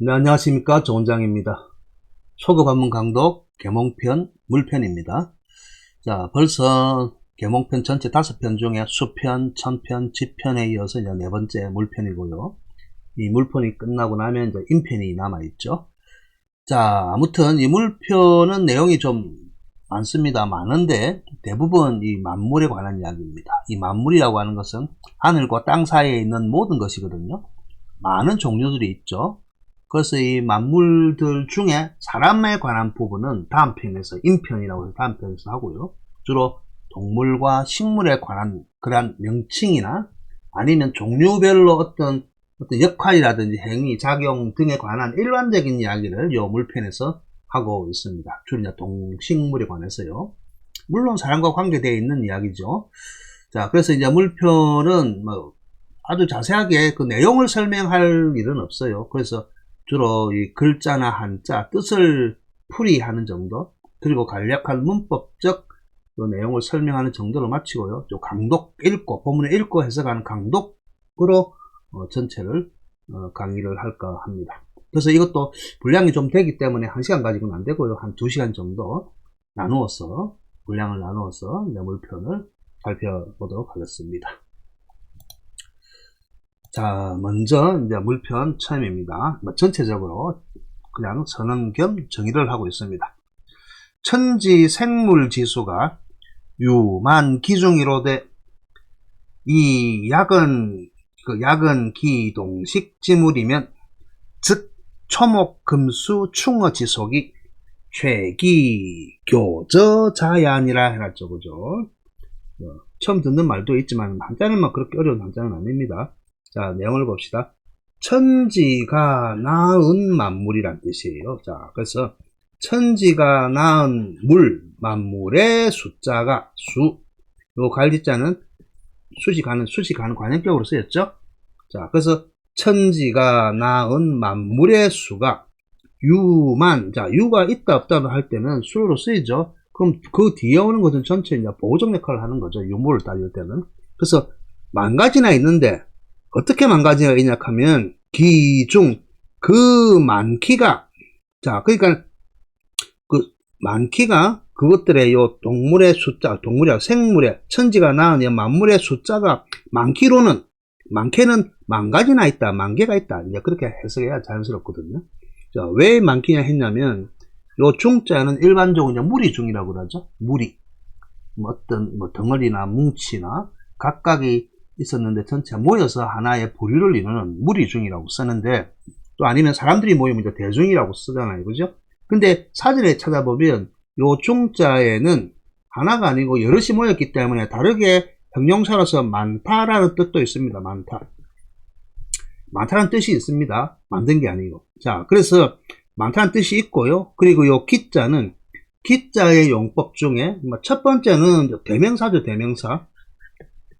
네, 안녕하십니까. 조원장입니다. 초급 한문 강독 계몽편 물편입니다. 자, 벌써 계몽편 전체 5편 중에 수편, 천편, 지편에 이어서 이제 4번째 물편이고요. 이 물편이 끝나고 나면 이제 인편이 남아있죠. 자, 아무튼 이 물편은 내용이 좀 많습니다. 많은데 대부분 이 만물에 관한 이야기입니다. 이 만물이라고 하는 것은 하늘과 땅 사이에 있는 모든 것이거든요. 많은 종류들이 있죠. 그래서 이 만물들 중에 사람에 관한 부분은 다음 편에서 인편이라고 해서 다음 편에서 하고요. 주로 동물과 식물에 관한 그러한 명칭이나 아니면 종류별로 어떤 역할이라든지 행위, 작용 등에 관한 일반적인 이야기를 요 물편에서 하고 있습니다. 주로 이제 동식물에 관해서요. 물론 사람과 관계되어 있는 이야기죠. 자, 그래서 이제 물편은 뭐 아주 자세하게 그 내용을 설명할 일은 없어요. 그래서 주로 이 글자나 한자, 뜻을 풀이하는 정도, 그리고 간략한 문법적 그 내용을 설명하는 정도로 마치고요. 또 강독 읽고, 본문을 읽고 해석하는 강독으로 전체를 강의를 할까 합니다. 그래서 이것도 분량이 좀 되기 때문에 1시간 가지고는 안 되고요. 한 2시간 정도 나누어서, 분량을 나누어서 물편을 살펴보도록 하겠습니다. 자, 먼저 이제 물편 처음입니다. 전체적으로 그냥 선언 겸 정의를 하고 있습니다. 천지 생물 지수가 유만 기중이로되 이 약은 기동식 지물이면 즉 초목 금수 충어 지속이 최기 교저 자야니라 해놨죠, 그죠? 처음 듣는 말도 있지만 한자는 막 그렇게 어려운 한자는 아닙니다. 자, 내용을 봅시다. 천지가 낳은 만물이란 뜻이에요. 자, 그래서 천지가 낳은 만물의 숫자가 요 갈지자는 수식하는 관형격으로 쓰였죠. 자, 그래서 천지가 낳은 만물의 수가 유만, 자, 유가 있다 없다 할 때는 수로 쓰이죠. 그럼 그 뒤에 오는 것은 전체 이제 보호적 역할을 하는 거죠. 유무를 따질 때는. 그래서 만 가지나 있는데 어떻게 만 가지가 있냐 하면 기중 그 많기가, 자, 그러니까 그 많기가 그것들의 요 동물의 숫자, 동물이야 생물의 천지가 낳은 만물의 숫자가 많게는 만 가지나 있다, 만 개가 있다, 이제 그렇게 해석해야 자연스럽거든요. 자, 왜 많기냐 했냐면 요 중자는 일반적으로 이제 무리중이라고 그러죠. 무리, 어떤 덩어리나 뭉치나 각각이 있었는데 전체 모여서 하나의 부류를 이루는 무리중이라고 쓰는데, 또 아니면 사람들이 모이면 이제 대중이라고 쓰잖아요, 그죠? 근데 사전에 찾아보면 요 중자에는 하나가 아니고 여럿이 모였기 때문에 다르게 형용사로서 많다라는 뜻도 있습니다. 많다는 뜻이 있습니다. 만든 게 아니고. 자, 그래서 많다는 뜻이 있고요. 그리고 요 기자는 기자의 용법 중에 첫 번째는 대명사죠, 대명사.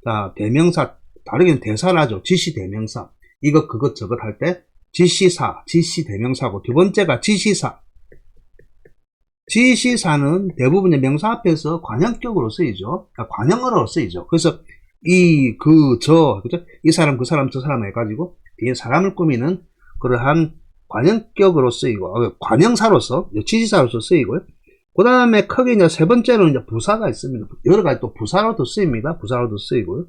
자, 대명사, 다르게는 대사라죠. 지시 대명사. 이것, 그것, 저것 할 때 지시사, 지시 대명사고, 두 번째가 지시사. 지시사는 대부분의 명사 앞에서 관형격으로 쓰이죠. 그러니까 관형어로 쓰이죠. 그래서 그죠? 이 사람, 그 사람, 저 사람 해가지고 뒤에 사람을 꾸미는 그러한 관형격으로 쓰이고, 관형사로서, 지시사로서 쓰이고요. 그 다음에 크게 이제 세 번째로는 이제 부사가 있습니다. 여러 가지 또 부사로도 쓰입니다. 부사로도 쓰이고요.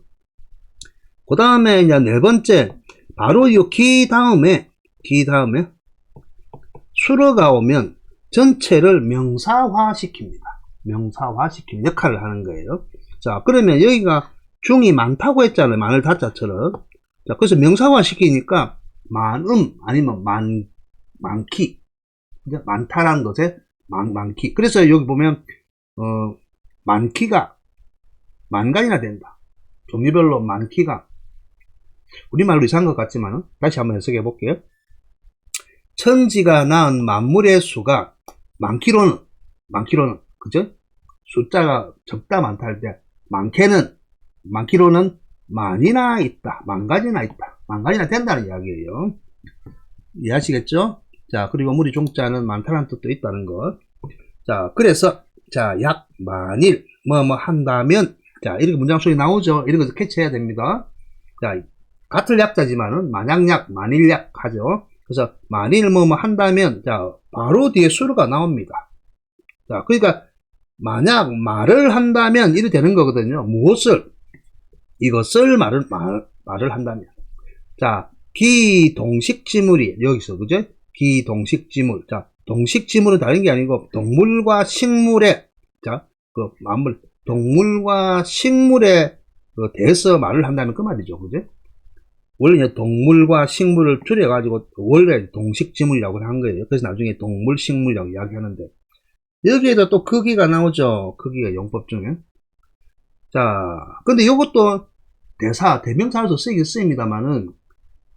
그 다음에 이제 네 번째, 바로 이 기 다음에 수로가 오면 전체를 명사화시킵니다. 명사화시키는 역할을 하는 거예요. 자, 그러면 여기가 중이 많다고 했잖아요. 마늘 다자처럼. 자, 그래서 명사화시키니까 아니면 많기. 많다라는 것에 많기. 그래서 여기 보면 많기가 만 가지나 된다. 종류별로 많기가, 우리말로 이상한 것 같지만 다시 한번 해석해 볼게요. 천지가 낳은 만물의 수가 많기로는 그죠? 숫자가 적다 많다 할 때 많기로는 만이나 있다, 만 가지나 있다, 만 가지나 된다는 이야기예요. 이해하시겠죠? 자, 그리고 무리 중자는 많다는 뜻도 있다는 것. 자, 그래서 약 만일 한다면, 자, 이렇게 문장 속에 나오죠. 이런 것을 캐치해야 됩니다. 자, 같은 약자지만은 만약약, 만일약 하죠. 그래서 만일 뭐 한다면, 자, 바로 뒤에 수가 나옵니다. 자, 그러니까 만약 말을 한다면 이래 되는 거거든요. 무엇을? 이것을 말을 한다면. 자, 기동식 지물이 여기서, 그죠? 기동식 지물. 자, 동식 지물은 다른 게 아니고 동물과 식물에, 자, 그 만물, 동물과 식물에 대해서 말을 한다면 그 말이죠. 그죠? 원래 동물과 식물을 줄여가지고 원래 동식지물이라고 한 거예요. 그래서 나중에 동물식물이라고 이야기하는데 여기에도 또 크기가 나오죠. 크기가 용법 중에. 자, 근데 이것도 대명사로서 쓰이긴 쓰입니다만은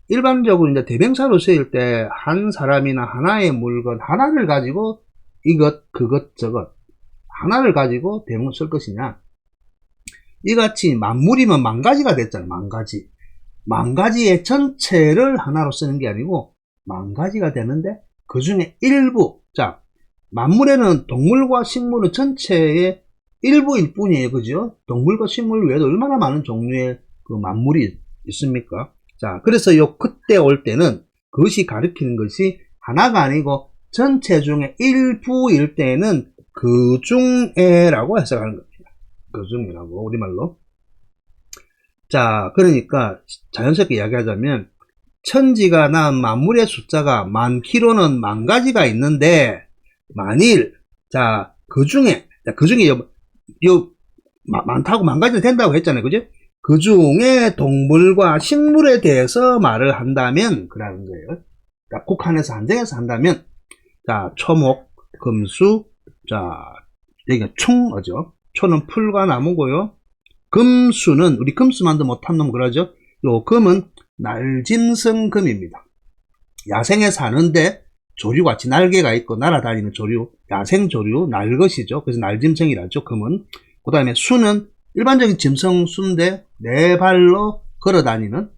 일반적으로 이제 대명사로 쓰일 때 한 사람이나 하나의 물건 하나를 가지고 이것, 그것, 저것 하나를 가지고 대명사 쓸 것이냐, 이같이 만물이면 만가지가 됐잖아요. 만가지의 전체를 하나로 쓰는 게 아니고 만가지가 되는데 그 중에 일부. 자, 만물에는 동물과 식물은 전체의 일부일 뿐이에요. 그죠? 동물과 식물 외에도 얼마나 많은 종류의 그 만물이 있습니까? 자, 그래서 그때 올 때는 그것이 가리키는 것이 하나가 아니고 전체 중에 일부일 때는 그 중에라고 해석하는 겁니다. 그 중이라고, 우리말로. 자, 그러니까 자연스럽게 이야기하자면 천지가 낳은 만물의 숫자가 많기로는 만가지가 있는데 만일, 자, 그 중에 많다고 만가지가 된다고 했잖아요. 그죠? 그 중에 동물과 식물에 대해서 말을 한다면 그라는 거예요. 자, 국한해서 한정해서 한다면, 자, 초목, 금수, 자, 여기가 충어죠. 초는 풀과 나무고요. 금수는 우리 금수만도 못한 놈 그러죠. 요 금은 날짐승금입니다. 야생에 사는데 조류같이 날개가 있고 날아다니는 조류, 야생조류, 날것이죠. 그래서 날짐승이라죠. 금은. 그 다음에 수는 일반적인 짐승수인데 네 발로 걸어다니는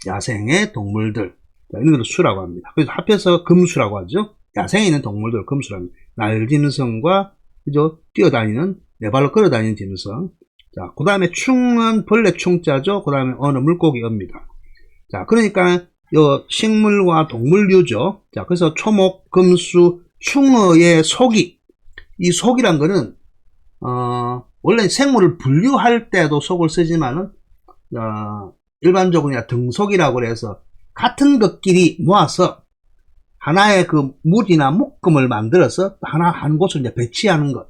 야생의 동물들, 이런 걸 수라고 합니다. 그래서 합해서 금수라고 하죠. 야생에 있는 동물들 금수랍니다. 날짐승과 그죠? 뛰어다니는 네 발로 걸어다니는 짐승. 자, 그 다음에 충은 벌레 충자죠. 그 다음에 어느 물고기입니다. 자, 그러니까 요 식물과 동물류죠. 자, 그래서 초목, 금수, 충어의 속이, 이 속이란 거는 원래 생물을 분류할 때도 속을 쓰지만은 일반적으로 그냥 등속이라고 해서 같은 것끼리 모아서 하나의 그 물이나 묶음을 만들어서 하나 한 곳을 이제 배치하는 것.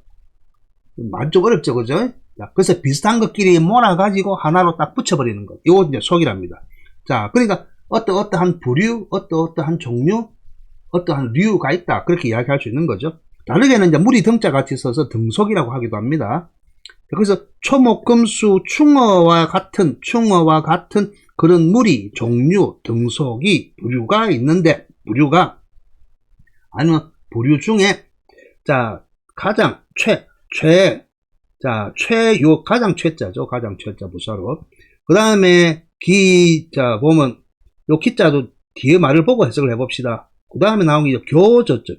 말이 좀 어렵죠, 그죠? 자, 그래서 비슷한 것끼리 몰아가지고 하나로 딱 붙여버리는 것. 이거 이제 속이랍니다. 자, 그러니까 어떠한 부류, 어떠한 종류, 어떠한 류가 있다. 그렇게 이야기할 수 있는 거죠. 다르게는 이제 물이 등자 같이 써서 등속이라고 하기도 합니다. 그래서 초목, 금수, 충어와 같은 그런 무리, 종류, 등속이, 부류가 있는데, 아니면 부류 중에, 자, 가장 가장 최자죠. 가장 최자 부사로. 그 다음에 자, 보면, 요 기자도 뒤에 말을 보고 해석을 해봅시다. 그 다음에 나온 게 교저죠.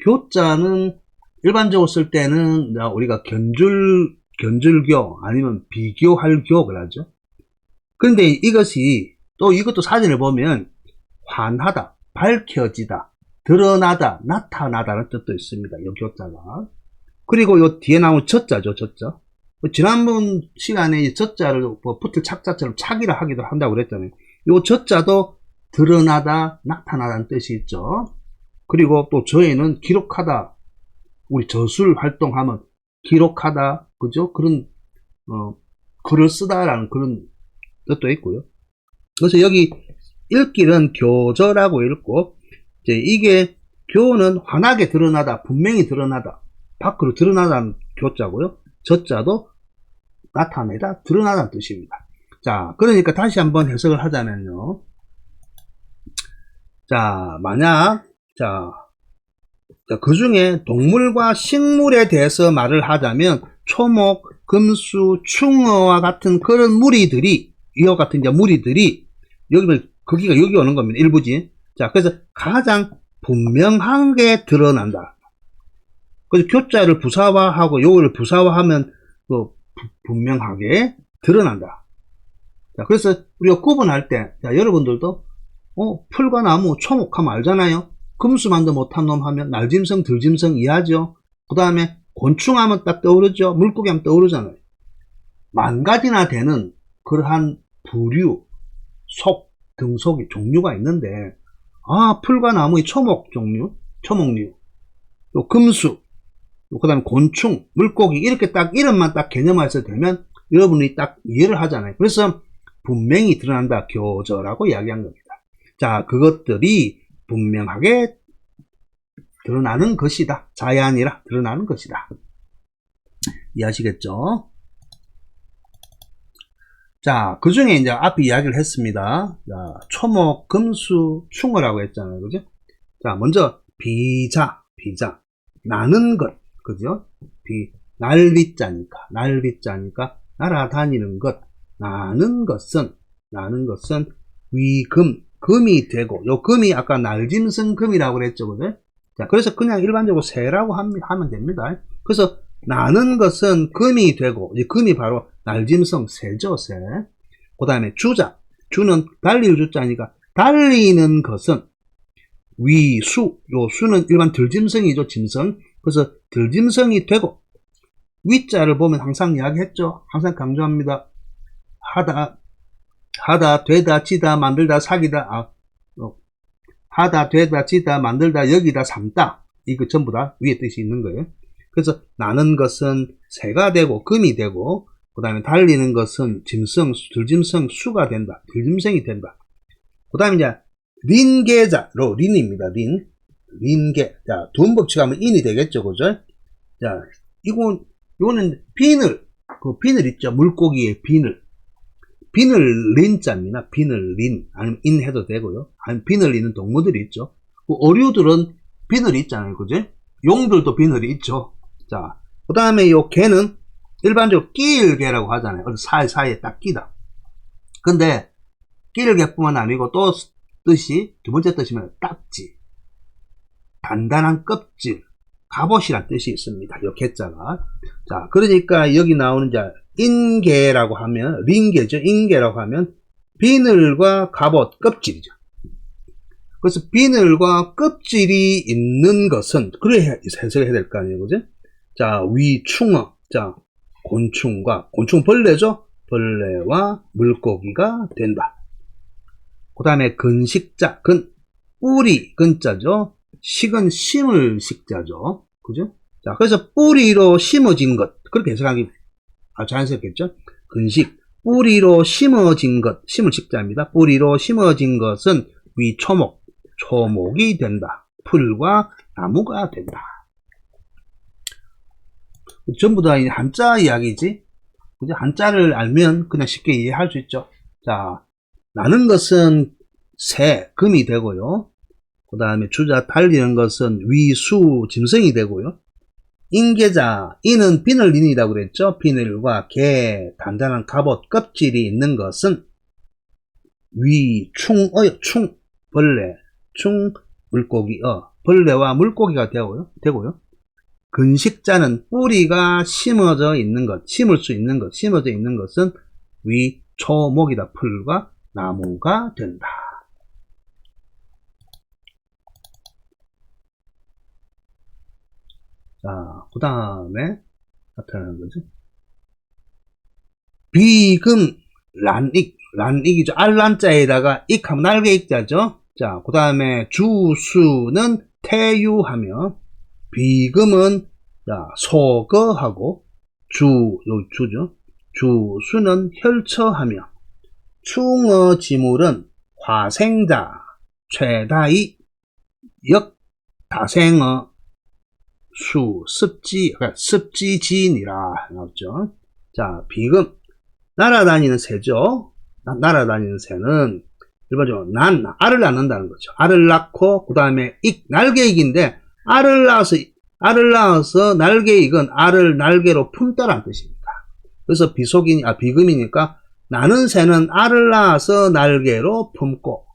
교자는 일반적으로 쓸 때는 우리가 견줄교 아니면 비교할 교를 하죠. 그런데 이것도 사전을 보면 환하다, 밝혀지다, 드러나다, 나타나다는 뜻도 있습니다. 이 교자가. 그리고 요 뒤에 나온 저자죠. 저자. 지난번 시간에 이 저자를 붙을 착자처럼 착이라 하기도 한다고 그랬잖아요. 요 저자도 드러나다, 나타나다는 뜻이 있죠. 그리고 또 저에는 기록하다, 우리 저술 활동하면 기록하다, 그죠? 그런 글을 쓰다라는 그런 뜻도 있고요. 그래서 여기 읽기는 교저라고 읽고, 이제 이게 교는 환하게 드러나다, 분명히 드러나다, 밖으로 드러나다는 교자고요. 저자도 나타내다, 드러나다는 뜻입니다. 자, 그러니까 다시 한번 해석을 하자면요. 자, 만약 그 중에 동물과 식물에 대해서 말을 하자면 초목, 금수, 충어와 같은 그런 무리들이, 이와 같은 이제 무리들이 거기가 여기 오는 겁니다. 일부지. 자, 그래서 가장 분명하게 드러난다. 그래서 교자를 부사화하고 요거를 부사화하면 분명하게 드러난다. 자, 그래서 우리가 구분할 때, 자, 여러분들도 풀과 나무, 초목하면 알잖아요. 금수만도 못한 놈 하면 날짐승, 들짐승 이해하죠. 그 다음에 곤충 하면 딱 떠오르죠. 물고기 하면 떠오르잖아요. 만 가지나 되는 그러한 부류, 속, 등속이 종류가 있는데, 풀과 나무의 초목 종류, 초목류, 또 금수, 그 다음에 곤충, 물고기, 이렇게 딱 이름만 딱 개념화해서 되면 여러분이 딱 이해를 하잖아요. 그래서 분명히 드러난다, 교저라고 이야기한 겁니다. 자, 그것들이 분명하게 드러나는 것이다. 자연이라 드러나는 것이다. 이해하시겠죠? 자, 그 중에 이제 앞에 이야기를 했습니다. 자, 초목, 금수, 충어라고 했잖아요. 그죠? 자, 먼저, 비자. 나는 것. 그죠? 날비자니까. 날아다니는 것. 나는 것은 위금. 금이 되고, 요 금이 아까 날짐승 금이라고 그랬죠. 그죠? 자, 그래서 그냥 일반적으로 새라고 하면 됩니다. 그래서 나는 것은 금이 되고, 이 금이 바로 날짐승 새죠, 새. 그 다음에 주자. 주는 달릴 주자니까, 달리는 것은 위수. 요 수는 일반 들짐승이죠, 짐승. 그래서 들짐승이 되고, 위자를 보면 항상 이야기했죠. 항상 강조합니다. 하다, 되다, 지다, 만들다, 사기다, 하다, 되다, 지다, 만들다, 여기다, 삼다. 이거 전부 다 위에 뜻이 있는 거예요. 그래서 나는 것은 새가 되고, 금이 되고, 그 다음에 달리는 것은 짐승, 들짐승, 수가 된다. 들짐승이 된다. 그 다음에 이제, 린계자로, 린입니다. 린계. 자, 두음법칙하면 인이 되겠죠. 그죠? 자, 이거는 비늘, 그 비늘 있죠. 물고기의 비늘. 비늘 린자입니다. 비늘 린. 아니면 인 해도 되고요. 아니면 비늘 있는 동물들이 있죠. 그 어류들은 비늘이 있잖아요. 그죠? 용들도 비늘이 있죠. 자, 그 다음에 요 개는 일반적으로 끼일개라고 하잖아요. 사이사이에 딱 끼다. 근데 끼일개뿐만 아니고 또 뜻이, 두 번째 뜻이면 딱지. 단단한 껍질. 갑옷이란 뜻이 있습니다. 요 개자가. 자, 그러니까 여기 나오는 자, 인개라고 하면, 린개죠. 인개라고 하면, 비늘과 갑옷, 껍질이죠. 그래서 비늘과 껍질이 있는 것은, 그래 해석해야 될 거 아니에요. 그죠? 자, 위충어. 자, 곤충 벌레죠? 벌레와 물고기가 된다. 그 다음에 근식자. 뿌리, 근자죠. 식은 심을 식자죠. 그죠? 자, 그래서 뿌리로 심어진 것. 그렇게 해석하기 자연스럽겠죠? 근식. 뿌리로 심어진 것. 심을 식자입니다. 뿌리로 심어진 것은 위초목. 초목이 된다. 풀과 나무가 된다. 전부 다 한자 이야기지. 그죠? 한자를 알면 그냥 쉽게 이해할 수 있죠. 자, 나는 것은 새, 금이 되고요. 그 다음에 주자 달리는 것은 위수, 짐승이 되고요. 인계자, 인은 비늘린이라고 그랬죠. 비늘과 개, 단단한 갑옷, 껍질이 있는 것은 충, 벌레, 물고기, 벌레와 물고기가 되고요. 근식자는 뿌리가 심어져 있는 것, 심을 수 있는 것, 심어져 있는 것은 초목이다. 풀과 나무가 된다. 자, 그 다음에 나타나는 거죠. 비금, 란익이죠. 알란자에다가 익하면 날개 익자죠. 자, 그 다음에 주수는 태유하며, 비금은 소거하고, 주죠. 주수는 혈처하며, 충어지물은 화생자, 최다이, 다생어, 습지지니라 나왔죠. 자, 비금. 날아다니는 새죠. 날아다니는 새는 일반적으로 알을 낳는다는 거죠. 알을 낳고, 그 다음에 날개익인데, 알을 낳아서 날개익은 알을 날개로 품다라는 뜻입니다. 그래서 비금이니까, 나는 새는 알을 낳아서 날개로 품고,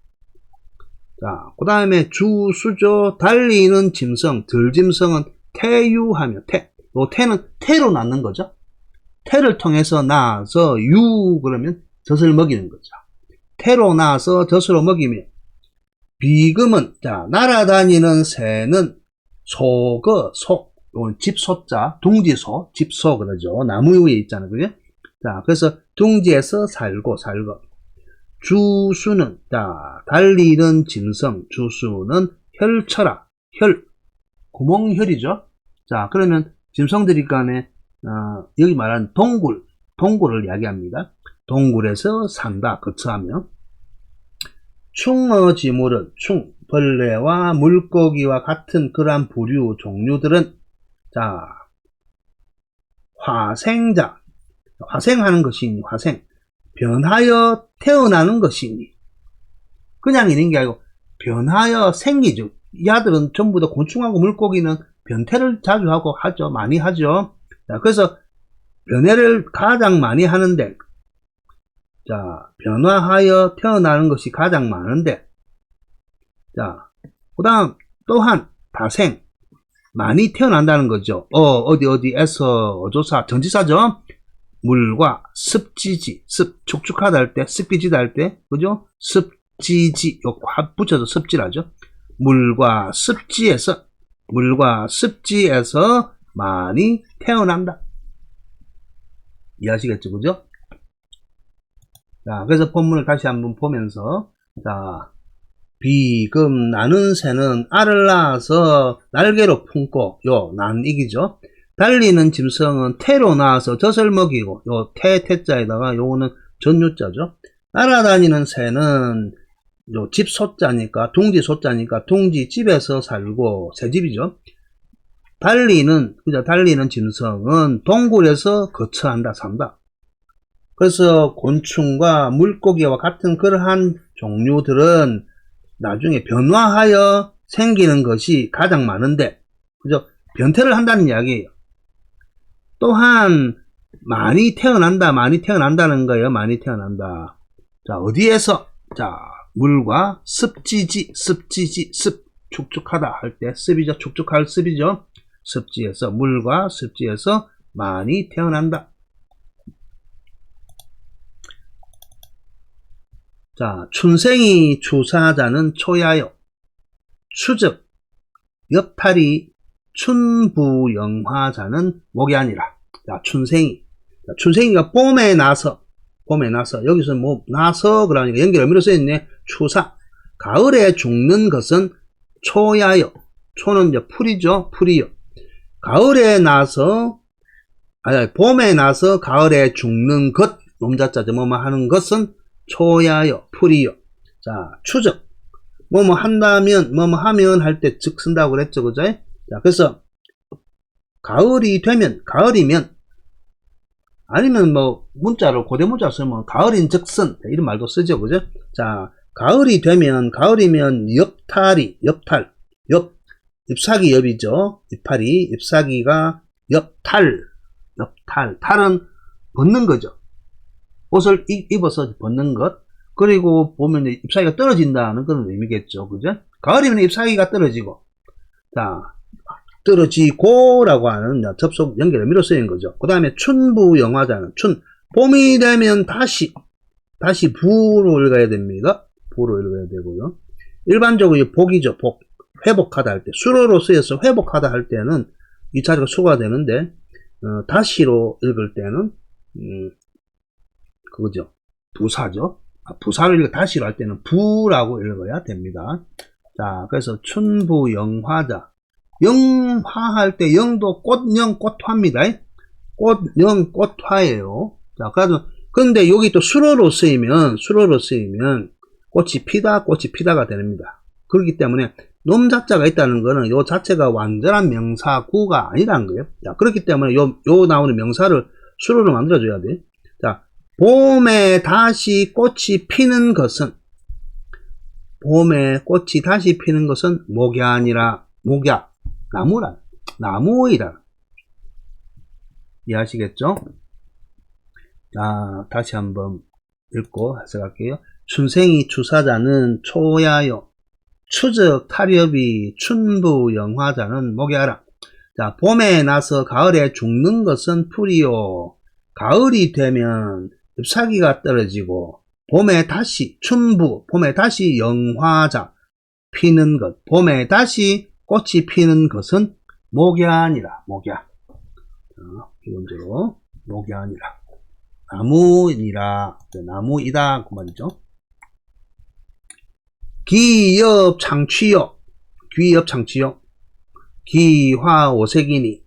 자, 그 다음에 주수죠. 달리는 짐승, 들짐승은 태유하며, 태는 태로 낳는 거죠. 태를 통해서 낳아서 그러면 젖을 먹이는 거죠. 태로 낳아서 젖으로 먹이며, 비금은, 자, 날아다니는 새는 집소자, 둥지소, 집소 그러죠. 나무 위에 있잖아요. 그죠? 자, 그래서 둥지에서 살고. 주수는, 자, 달리는 짐승, 주수는 혈처라. 구멍혈이죠. 자, 그러면 짐승들이 간에, 여기 말하는 동굴을 이야기합니다. 동굴에서 산다, 거처하며. 충어지물은, 벌레와 물고기와 같은 그러한 부류 종류들은, 자, 화생하는 것이니, 변하여 태어나는 것이니. 그냥 있는 게 아니고, 변하여 생기죠. 이 아들은 전부 다 곤충하고 물고기는 변태를 자주 하고 하죠. 많이 하죠. 자, 그래서 변해를 가장 많이 하는데, 자, 변화하여 태어나는 것이 가장 많은데, 자, 그 다음, 또한, 다생, 많이 태어난다는 거죠. 어디에서, 어조사, 전지사죠? 물과 습지지, 축축하다 할 때, 습기지다 할 때, 그죠? 습지지, 요 붙여서 습지라죠. 물과 습지에서 많이 태어난다. 이해하시겠죠? 그죠? 자, 그래서 본문을 다시 한번 보면서, 자, 비금 나는 새는 알을 낳아서 날개로 품고, 난이기죠. 달리는 짐승은 태로 낳아서 젖을 먹이고, 태자에다가 요거는 전유자죠. 날아다니는 새는 집소자니까, 둥지소자니까, 둥지집에서 살고, 새집이죠. 달리는 짐승은 동굴에서 거처한다, 산다. 그래서 곤충과 물고기와 같은 그러한 종류들은 나중에 변화하여 생기는 것이 가장 많은데, 그죠? 변태를 한다는 이야기예요. 또한 많이 태어난다는 거예요. 많이 태어난다. 자, 어디에서? 자, 물과 습지지, 축축하다 할 때 습이죠. 축축할 습이죠. 물과 습지에서 많이 태어난다. 자, 춘생이 주사자는 초야요. 추적, 옆탈이 춘부영화자는 목이 아니라. 자, 춘생이가 봄에 나서, 여기서 나서, 그러니까 연결 의미로 써있네. 추사. 가을에 죽는 것은 초야요. 초는 이제 풀이죠. 풀이요. 봄에 나서 가을에 죽는 것, 놈자자죠. 하는 것은 초야요, 풀이요. 자, 추적. 하면 할 때 즉 쓴다고 그랬죠. 그죠? 자, 그래서, 가을이면, 아니면 문자로, 고대 문자 쓰면, 가을인 즉슨, 이런 말도 쓰죠. 그죠? 자, 가을이면, 옆탈. 잎사귀 옆이죠. 잎사귀가 탈은 벗는 거죠. 옷을 입어서 벗는 것. 그리고 보면 잎사귀가 떨어진다는 그런 의미겠죠. 그죠? 가을이면 잎사귀가 떨어지고, 자, 떨어지고라고 하는 접속 연결 의미로 쓰인 거죠. 그 다음에 춘부영화자는 봄이 되면 다시 부로 읽어야 됩니다. 부로 읽어야 되고요. 일반적으로 복이죠. 회복하다 할 때, 수로로 쓰여서 회복하다 할 때는 이 자리가 수가 되는데, 다시로 읽을 때는 그거죠. 부사죠. 부사를 다시로 할 때는 부라고 읽어야 됩니다. 자, 그래서 춘부영화자. 영화할 때 영도 꽃화입니다. 꽃화예요. 자, 근데 여기 또 수로로 쓰이면 꽃이 피다가 됩니다. 그렇기 때문에 놈자자가 있다는 거는 요 자체가 완전한 명사구가 아니라는 거예요. 자, 그렇기 때문에 요 나오는 명사를 수로로 만들어줘야 돼. 자, 봄에 다시 꽃이 피는 것은, 목이 아니라, 나무이라. 이해하시겠죠? 자, 다시 한번 읽고 해석할게요. 춘생이 주사자는 초야요. 추적 타렵이 춘부영화자는 목이 아라. 자, 봄에 나서 가을에 죽는 것은 풀이요. 가을이 되면 잎사귀가 떨어지고, 봄에 다시 영화자. 피는 것. 봄에 다시 꽃이 피는 것은 목야니라. 목야. 기본적으로 목야니라. 나무니라. 나무이다. 그 말이죠. 기엽 창취요. 귀엽 창취요. 기화오색이니.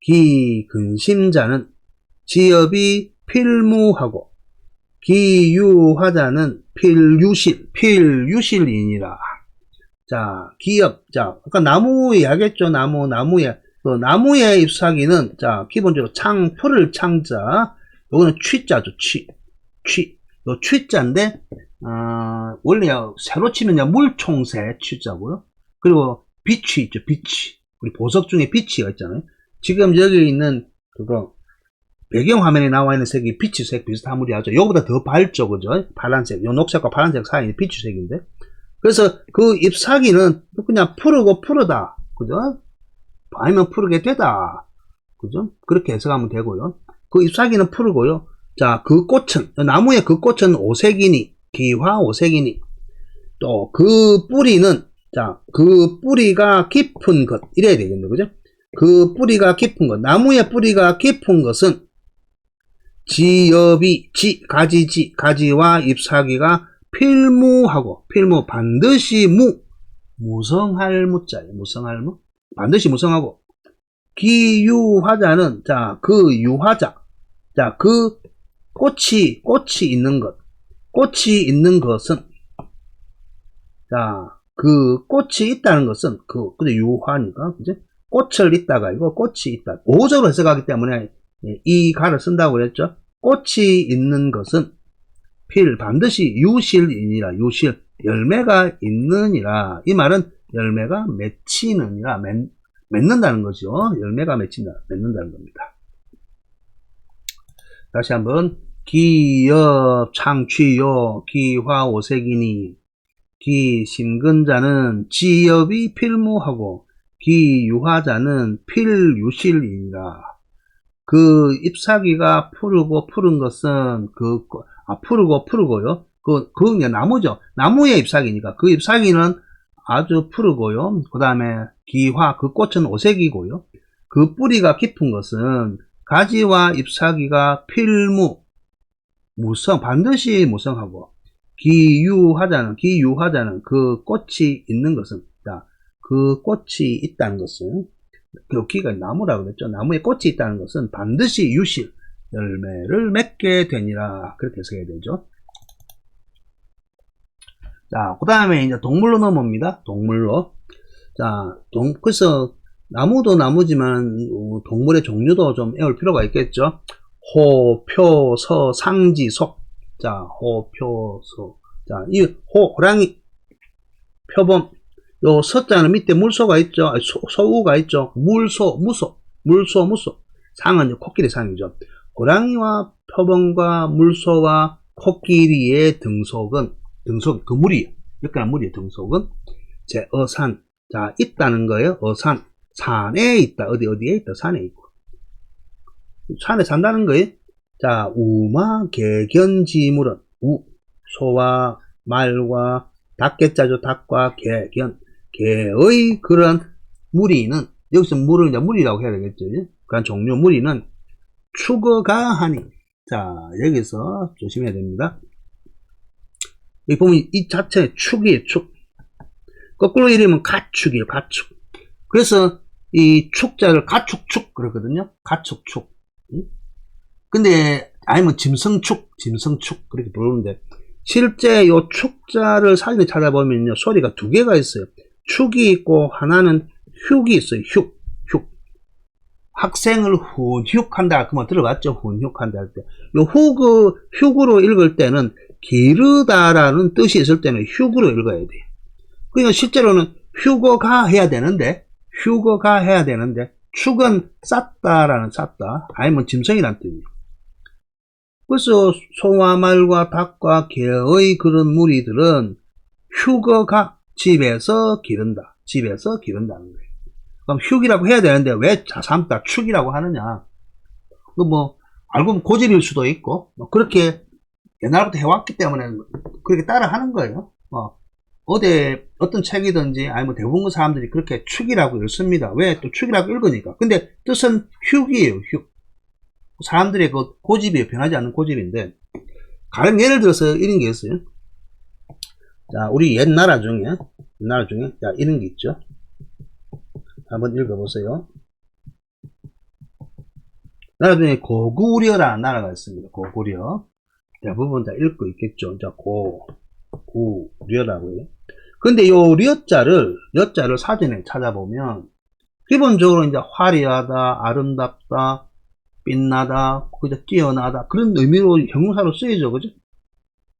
기근심자는 지엽이 필무하고 기유화자는 필유실이니라. 자, 기엽. 자, 아까 나무 이야기했죠. 나무에. 나무의 잎사귀는, 자, 기본적으로 풀을 창자. 요거는 취자죠. 요 취자인데, 원래 새로 치면 물총새 취자고요. 그리고 비취 있죠. 비취. 우리 보석 중에 비취가 있잖아요. 지금 여기 있는 그거, 배경화면에 나와 있는 색이 비치색 비슷한 물이 하죠. 요거보다 더 밝죠. 그죠? 파란색. 요 녹색과 파란색 사이에 비치색인데. 그래서 그 잎사귀는 그냥 푸르다. 그죠? 아니면 푸르게 되다. 그죠? 그렇게 해석하면 되고요. 그 잎사귀는 푸르고요. 자, 그 꽃은, 나무의 그 꽃은 오색이니, 기화오색이니, 또 그 뿌리는, 자, 그 뿌리가 깊은 것. 이래야 되겠네. 그죠? 그 뿌리가 깊은 것. 나무의 뿌리가 깊은 것은 지엽이, 가지와 잎사귀가 필무하고, 반드시 무성할 무자예요. 무성할 무. 반드시 무성하고. 기유화자는, 자, 그 유화자. 자, 그 꽃이 있는 것. 꽃이 있는 것은, 자, 그 꽃이 있다는 것은, 근데 유화니까, 그죠? 꽃을 있다가 이거 꽃이 있다. 보호적으로 해석하기 때문에 이 가를 쓴다고 그랬죠. 꽃이 있는 것은 반드시 유실이니라. 유실. 열매가 있느니라. 이 말은 열매가 맺히느니라. 맺는다는 거죠. 열매가 맺는다는 겁니다. 다시 한번. 기엽 창취요. 기화오색이니. 기심근자는 지엽이 필무하고 기유화자는 필유실이니라. 그 잎사귀가 푸른 것은 푸르고요. 그게 나무죠. 나무의 잎사귀니까 그 잎사귀는 아주 푸르고요. 그 다음에 그 꽃은 오색이고요. 그 뿌리가 깊은 것은 가지와 잎사귀가 반드시 무성하고 기유화자는 그 꽃이 있는 것은, 자, 그 꽃이 있다는 것은, 그 기가 나무라고 그랬죠. 나무에 꽃이 있다는 것은 반드시 유실, 열매를 맺게 되니라. 그렇게 해석해야 되죠. 자, 그 다음에 이제 동물로 넘어옵니다. 동물로. 자, 그래서 나무도 나무지만 동물의 종류도 좀 외울 필요가 있겠죠. 호, 표, 서, 상지, 속. 자, 호, 표, 서. 자, 호랑이, 표범. 요 서자는 밑에 물소가 있죠. 소우가 있죠. 물소, 무소. 상은 코끼리 상이죠. 호랑이와 표범과 물소와 코끼리의 등속은, 그 물이에요. 여기까지 물이에요. 등속은. 어산. 자, 있다는 거예요. 어산. 산에 있다. 어디에 있다. 산에 있고. 산에 산다는 거예요. 자, 우마, 개견지물은, 소와 말과 닭개자죠. 닭과 개의 그런 무리는, 여기서 물을 이제 무리라고 해야 되겠죠. 그런 종류 무리는 축어가하니. 자, 여기서 조심해야 됩니다. 여기 보면 이 자체 축이에요. 축. 거꾸로 이르면 가축이에요. 가축. 그래서 이 축자를 가축축 그러거든요. 가축축. 근데 아니면 짐승축 그렇게 부르는데, 실제 요 축자를 사진을 찾아보면요, 소리가 두 개가 있어요. 축이 있고 하나는 흉이 있어요. 흉. 학생을 훈육한다. 그 말 들어봤죠? 훈육한다 할 때. 요 흉으로 읽을 때는 기르다라는 뜻이 있을 때는 흉으로 읽어야 돼요. 그러니까 실제로는 휴거가 해야 되는데 축은 쌌다 아니면 짐승이란 뜻이에요. 그래서 소와 말과 닭과 개의 그런 무리들은 휴거가 집에서 기른다는 거예요. 그럼 휴기라고 해야 되는데 왜 자삼다 축이라고 하느냐? 알고 보면 고집일 수도 있고, 그렇게 옛날부터 해왔기 때문에 그렇게 따라 하는 거예요. 어떤 책이든지, 아니면 대부분 사람들이 그렇게 축이라고 읽습니다. 왜? 또 축이라고 읽으니까. 근데 뜻은 흉이에요, 흉. 사람들의 그 고집이 변하지 않는 고집인데, 가령 예를 들어서 이런 게 있어요. 자, 우리 옛 나라 중에, 자, 이런 게 있죠. 한번 읽어보세요. 나라 중에 고구려라는 나라가 있습니다. 고구려. 대부분 다 읽고 있겠죠. 자, 고구려라고 해요. 근데 요 려자를 사전에 찾아보면, 기본적으로 이제 화려하다, 아름답다, 빛나다, 그죠? 뛰어나다, 그런 의미로 형용사로 쓰이죠. 그죠?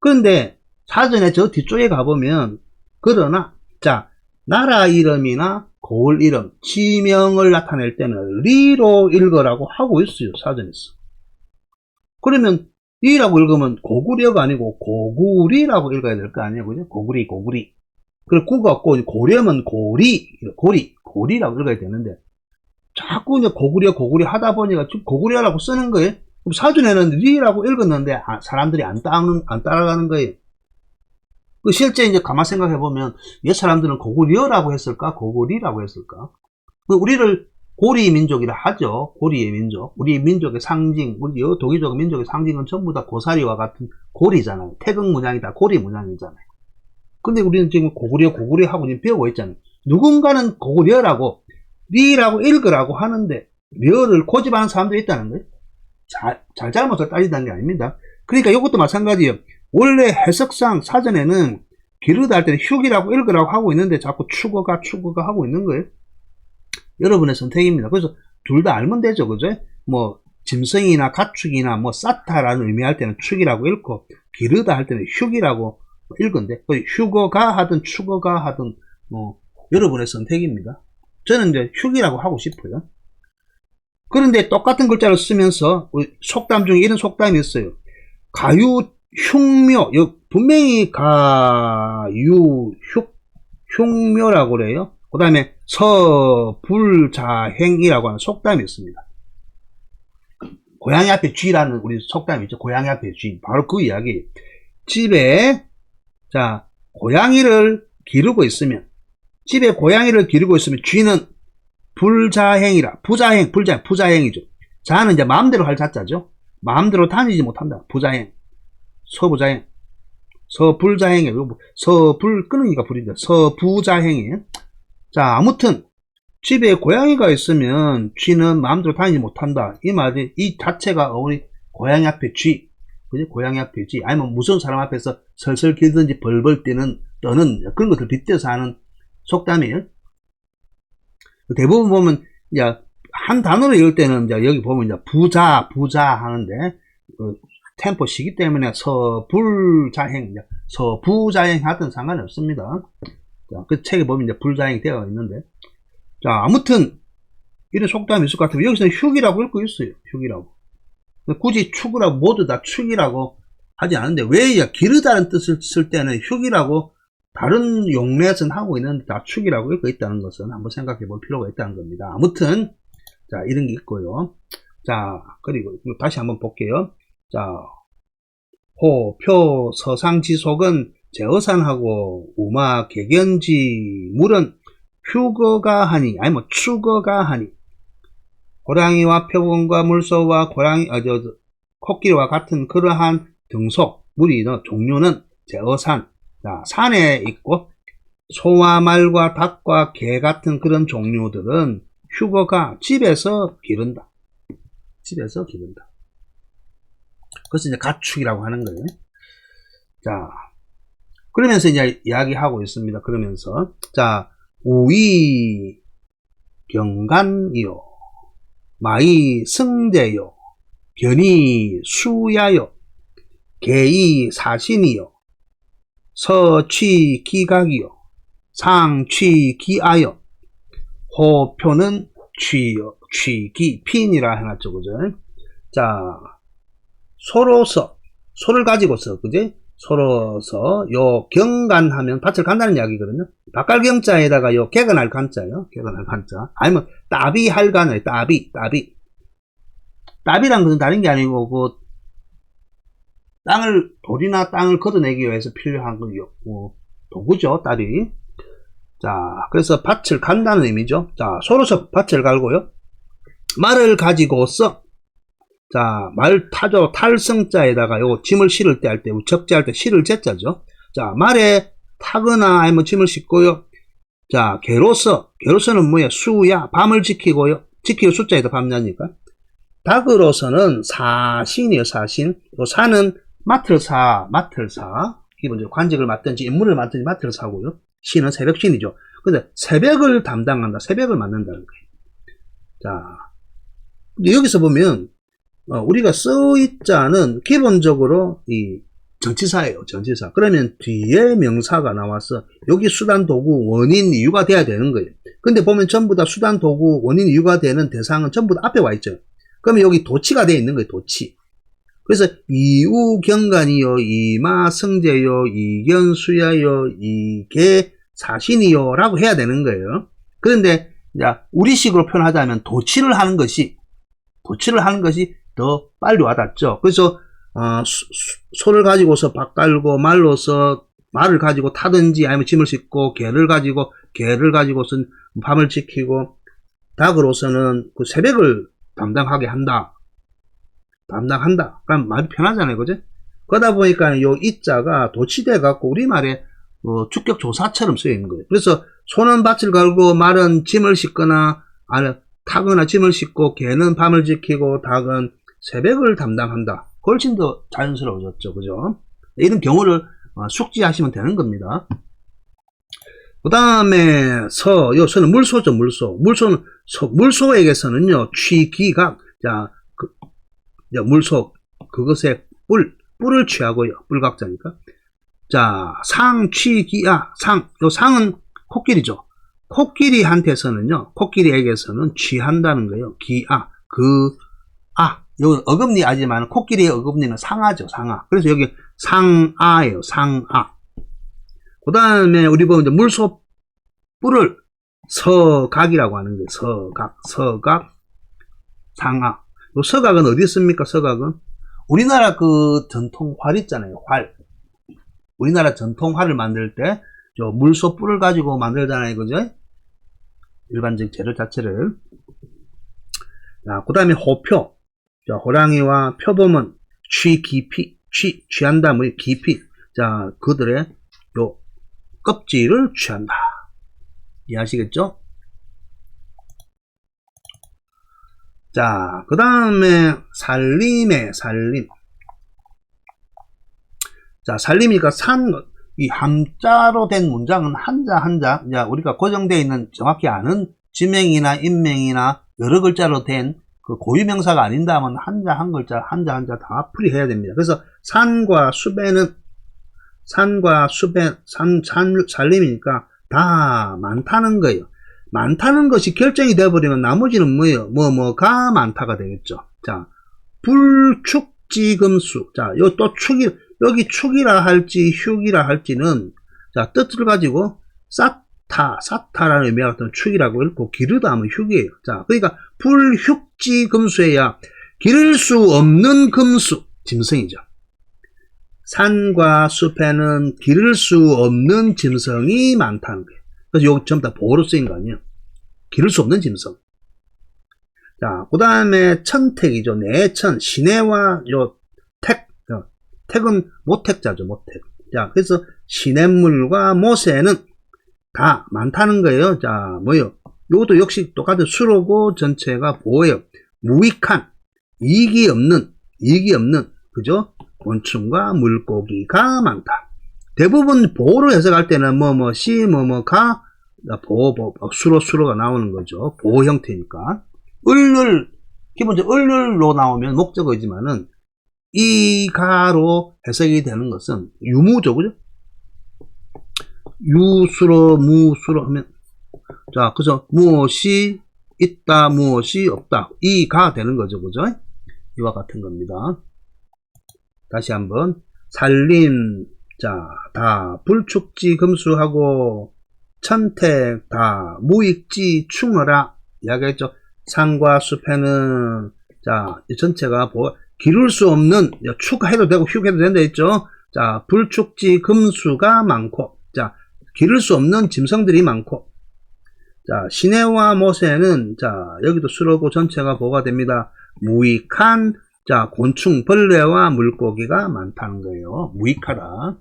그런데 사전에 저 뒤쪽에 가보면, 그러나, 자, 나라 이름이나 고을 이름, 지명을 나타낼 때는 리로 읽으라고 하고 있어요. 사전에서. 그러면 리라고 읽으면 고구려가 아니고 고구리라고 읽어야 될 거 아니에요. 그죠? 고구리. 그리고 구가 없고 고려면 고리라고 읽어야 되는데, 자꾸 이제 고구려 하다 보니까 고구려라고 쓰는 거예요. 그럼 사전에는 리라고 읽었는데 사람들이 안 따라가는 거예요. 실제 이제 가만 생각해 보면 옛 사람들은 고구려라고 했을까, 고구리라고 했을까? 우리를 고리 민족이라 하죠. 고리의 민족. 우리 민족의 상징, 우리 도기적 민족의 상징은 전부 다 고사리와 같은 고리잖아요. 태극 문양이 다 고리 문양이잖아요. 근데 우리는 지금 고구려 하고 지금 배우고 있잖아요. 누군가는 고구려라고, 리라고 읽으라고 하는데, 려를 고집하는 사람들이 있다는 거예요. 잘못을 따진다는 게 아닙니다. 그러니까 이것도 마찬가지예요. 원래 해석상 사전에는 기르다 할 때는 흉이라고 읽으라고 하고 있는데 자꾸 축어가 하고 있는 거예요. 여러분의 선택입니다. 그래서 둘 다 알면 되죠. 그죠? 뭐 짐승이나 가축이나 뭐 쌓다라는 의미할 때는 축이라고 읽고, 기르다 할 때는 흉이라고 읽은데, 휴거가 하든 축어가 하든 뭐 여러분의 선택입니다. 저는 이제 흉이라고 하고 싶어요. 그런데 똑같은 글자를 쓰면서 속담 중에 이런 속담이 있어요. 가유 흉묘, 분명히 흉묘라고 그래요. 그 다음에 서불자행이라고 하는 속담이 있습니다. 고양이 앞에 쥐라는 우리 속담이 있죠. 고양이 앞에 쥐. 바로 그 이야기. 집에, 자, 고양이를 기르고 있으면, 쥐는 불자행이라, 부자행이죠. 자는 이제 마음대로 할 자자죠. 마음대로 다니지 못한다. 부자행. 서불자행이에요. 서불 끊으니까 불인데, 서부자행이에요. 자, 아무튼, 집에 고양이가 있으면 쥐는 마음대로 다니지 못한다. 이 말이, 이 자체가 우리 고양이 앞에 쥐. 그죠? 고양이 앞에 쥐. 아니면 무서운 사람 앞에서 설설 기든지 벌벌 떠는 그런 것들 빗대서 하는 속담이에요. 대부분 보면, 이제, 한 단어로 읽을 때는, 이제, 여기 보면, 이제, 부자 하는데, 템포 시기 때문에 서부자행 하든 상관이 없습니다. 자, 그 책에 보면 이제 불자행이 되어 있는데. 자, 아무튼, 이런 속담이 있을 것 같으면, 여기서는 흉이라고 읽고 있어요. 흉이라고. 굳이 축이라고, 모두 다 축이라고 하지 않은데, 왜 기르다는 뜻을 쓸 때는 흉이라고 다른 용례에서는 하고 있는데 다 축이라고 읽고 있다는 것은 한번 생각해 볼 필요가 있다는 겁니다. 아무튼, 자, 이런 게 있고요. 자, 그리고 다시 한번 볼게요. 자, 호, 표, 서상지속은 제어산하고 우마, 개견지, 물은 휴거가 하니, 아니 뭐 추거가 하니, 고랑이와 표본과 물소와 코끼리와 같은 그러한 등속, 종류는 제어산, 자, 산에 있고, 소와 말과 닭과 개 같은 그런 종류들은 휴거가 집에서 기른다. 그래서 이제 가축이라고 하는 거예요. 자, 그러면서 이제 이야기하고 있습니다. 그러면서, 자, 우이 경간이요, 마이 승제요, 견이 수야요, 개이 사신이요, 서취 기각이요, 상취 기아요, 호표는 취기 핀이라 해놨죠. 그죠? 자, 소를 가지고서, 그지? 서로서, 경간하면 밭을 간다는 이야기거든요. 밭갈경자에다가 개간할 간자요. 개간할 간자. 아니면, 따비할 간을, 따비란 것은 다른 게 아니고, 돌이나 땅을 걷어내기 위해서 필요한 거요. 도구죠, 딸이. 자, 그래서 밭을 간다는 의미죠. 자, 소로서 밭을 갈고요. 말을 가지고서, 자, 말 타죠. 탈성자에다가 요 짐을 실을 때 할 때, 적재할 때 실을 제자죠. 자, 말에 타거나 아니면 짐을 싣고요. 자, 개로서는 뭐예요? 수야, 밤을 지키고요. 지키고 숫자에다 밤냐니까. 닭으로서는 사신이에요, 사신. 요 사는 맡을사. 기본적으로 관직을 맡든지 인물을 맡든지 맡을사고요. 신은 새벽신이죠. 근데 새벽을 담당한다. 새벽을 맡는다는 거예요. 자, 근데 여기서 보면, 우리가 써있자는 기본적으로 이 전치사예요, 전치사. 그러면 뒤에 명사가 나와서 여기 수단, 도구, 원인, 이유가 돼야 되는 거예요. 근데 보면 전부 다 수단, 도구, 원인, 이유가 되는 대상은 전부 다 앞에 와 있죠. 그러면 여기 도치가 되어 있는 거예요, 도치. 그래서 이우 경간이요, 이마 성제요, 이견수야요, 이계 사신이요 라고 해야 되는 거예요. 그런데 이제 우리식으로 표현하자면 도치를 하는 것이 더 빨리 와닿죠. 그래서 소를 가지고서 밭 갈고 말을 가지고 타든지 아니면 짐을 싣고 개를 가지고서 밤을 지키고 닭으로서는 그 새벽을 담당하게 담당한다. 그럼 말이 편하잖아요, 그죠? 그러다 보니까 요 이자가 도치돼 갖고 우리말에 주격 조사처럼 쓰여 있는 거예요. 그래서 소는 밭을 갈고 말은 짐을 싣거나 타거나 짐을 싣고 개는 밤을 지키고 닭은 새벽을 담당한다. 훨씬 더 자연스러워졌죠, 그죠? 이런 경우를 숙지하시면 되는 겁니다. 그 다음에 요 서는 물소죠, 물소에게서는요, 취기각, 자, 물소, 그것의 뿔을 취하고요. 뿔각자니까. 자, 상, 취, 기아, 요 상은 코끼리죠. 코끼리에게서는 취한다는 거예요. 기아, 여기 어금니 아지만 코끼리의 어금니는 상아죠, 상아. 그래서 여기 상아예요, 상아. 그 다음에 우리 보면 이제 물소 뿔을 서각이라고 하는 거예요. 서각, 상아. 요 서각은 어디 있습니까? 서각은 우리나라 그 전통 활 있잖아요, 활. 우리나라 전통 활을 만들 때 저 물소 뿔을 가지고 만들잖아요, 그죠? 일반적 재료 자체를. 자, 그 다음에 호표. 자, 호랑이와 표범은 취한다, 뭐, 깊이. 자, 그들의 요 껍질을 취한다. 이해하시겠죠? 자, 그 다음에 살림. 자, 살림이니까 이 함자로 된 문장은 한자. 자, 우리가 고정되어 있는 정확히 아는 지명이나 인명이나 여러 글자로 된 그 고유명사가 아닌다 하면 한 글자 다 풀이해야 됩니다. 그래서 산과 수배, 살림이니까 다 많다는 거예요. 많다는 것이 결정이 되어버리면 나머지는 뭐예요? 뭐가 많다가 되겠죠. 자, 불축지금수. 자, 요 또 여기 축이라 할지 휴기라 할지는, 자, 뜻을 가지고 사타라는 의미가 같은 축이라고 읽고 기르다 하면 휴기예요. 자, 그러니까 불휴지금수에야 기를 수 없는 금수, 짐승이죠. 산과 숲에는 기를 수 없는 짐승이 많다는 거예요. 그래서 여기 전부 다 보호로 쓰인 거 아니에요. 기를 수 없는 짐승. 자, 그 다음에 천택이죠. 내천, 시내와 요 택은 모택자죠, 모택. 자, 그래서 시냇물과 모세는 다 많다는 거예요. 자, 뭐요? 요것도 역시 똑같은 수로고 전체가 보호예요. 무익한, 이익이 없는, 그죠? 곤충과 물고기가 많다. 대부분 보호로 해석할 때는 뭐가 수로가 나오는 거죠. 보호 형태니까. 기본적으로 을로 나오면 목적어지만은 이 가로 해석이 되는 것은 유무죠, 그죠? 유수로, 무수로 하면, 자, 그죠? 무엇이 있다, 무엇이 없다. 이 가 되는 거죠, 그죠? 이와 같은 겁니다. 다시 한번. 살림, 자, 다 불축지 금수하고, 천택, 다 무익지 충어라. 이야기했죠. 산과 숲에는, 자, 이 전체가 기를 수 없는, 축해도 되고 휴해도 된다 했죠. 자, 불축지 금수가 많고, 자, 기를 수 없는 짐승들이 많고, 자, 시내와 모세는, 자, 여기도 수로고 전체가 뭐가 됩니다. 무익한, 자, 곤충, 벌레와 물고기가 많다는 거예요. 무익하다.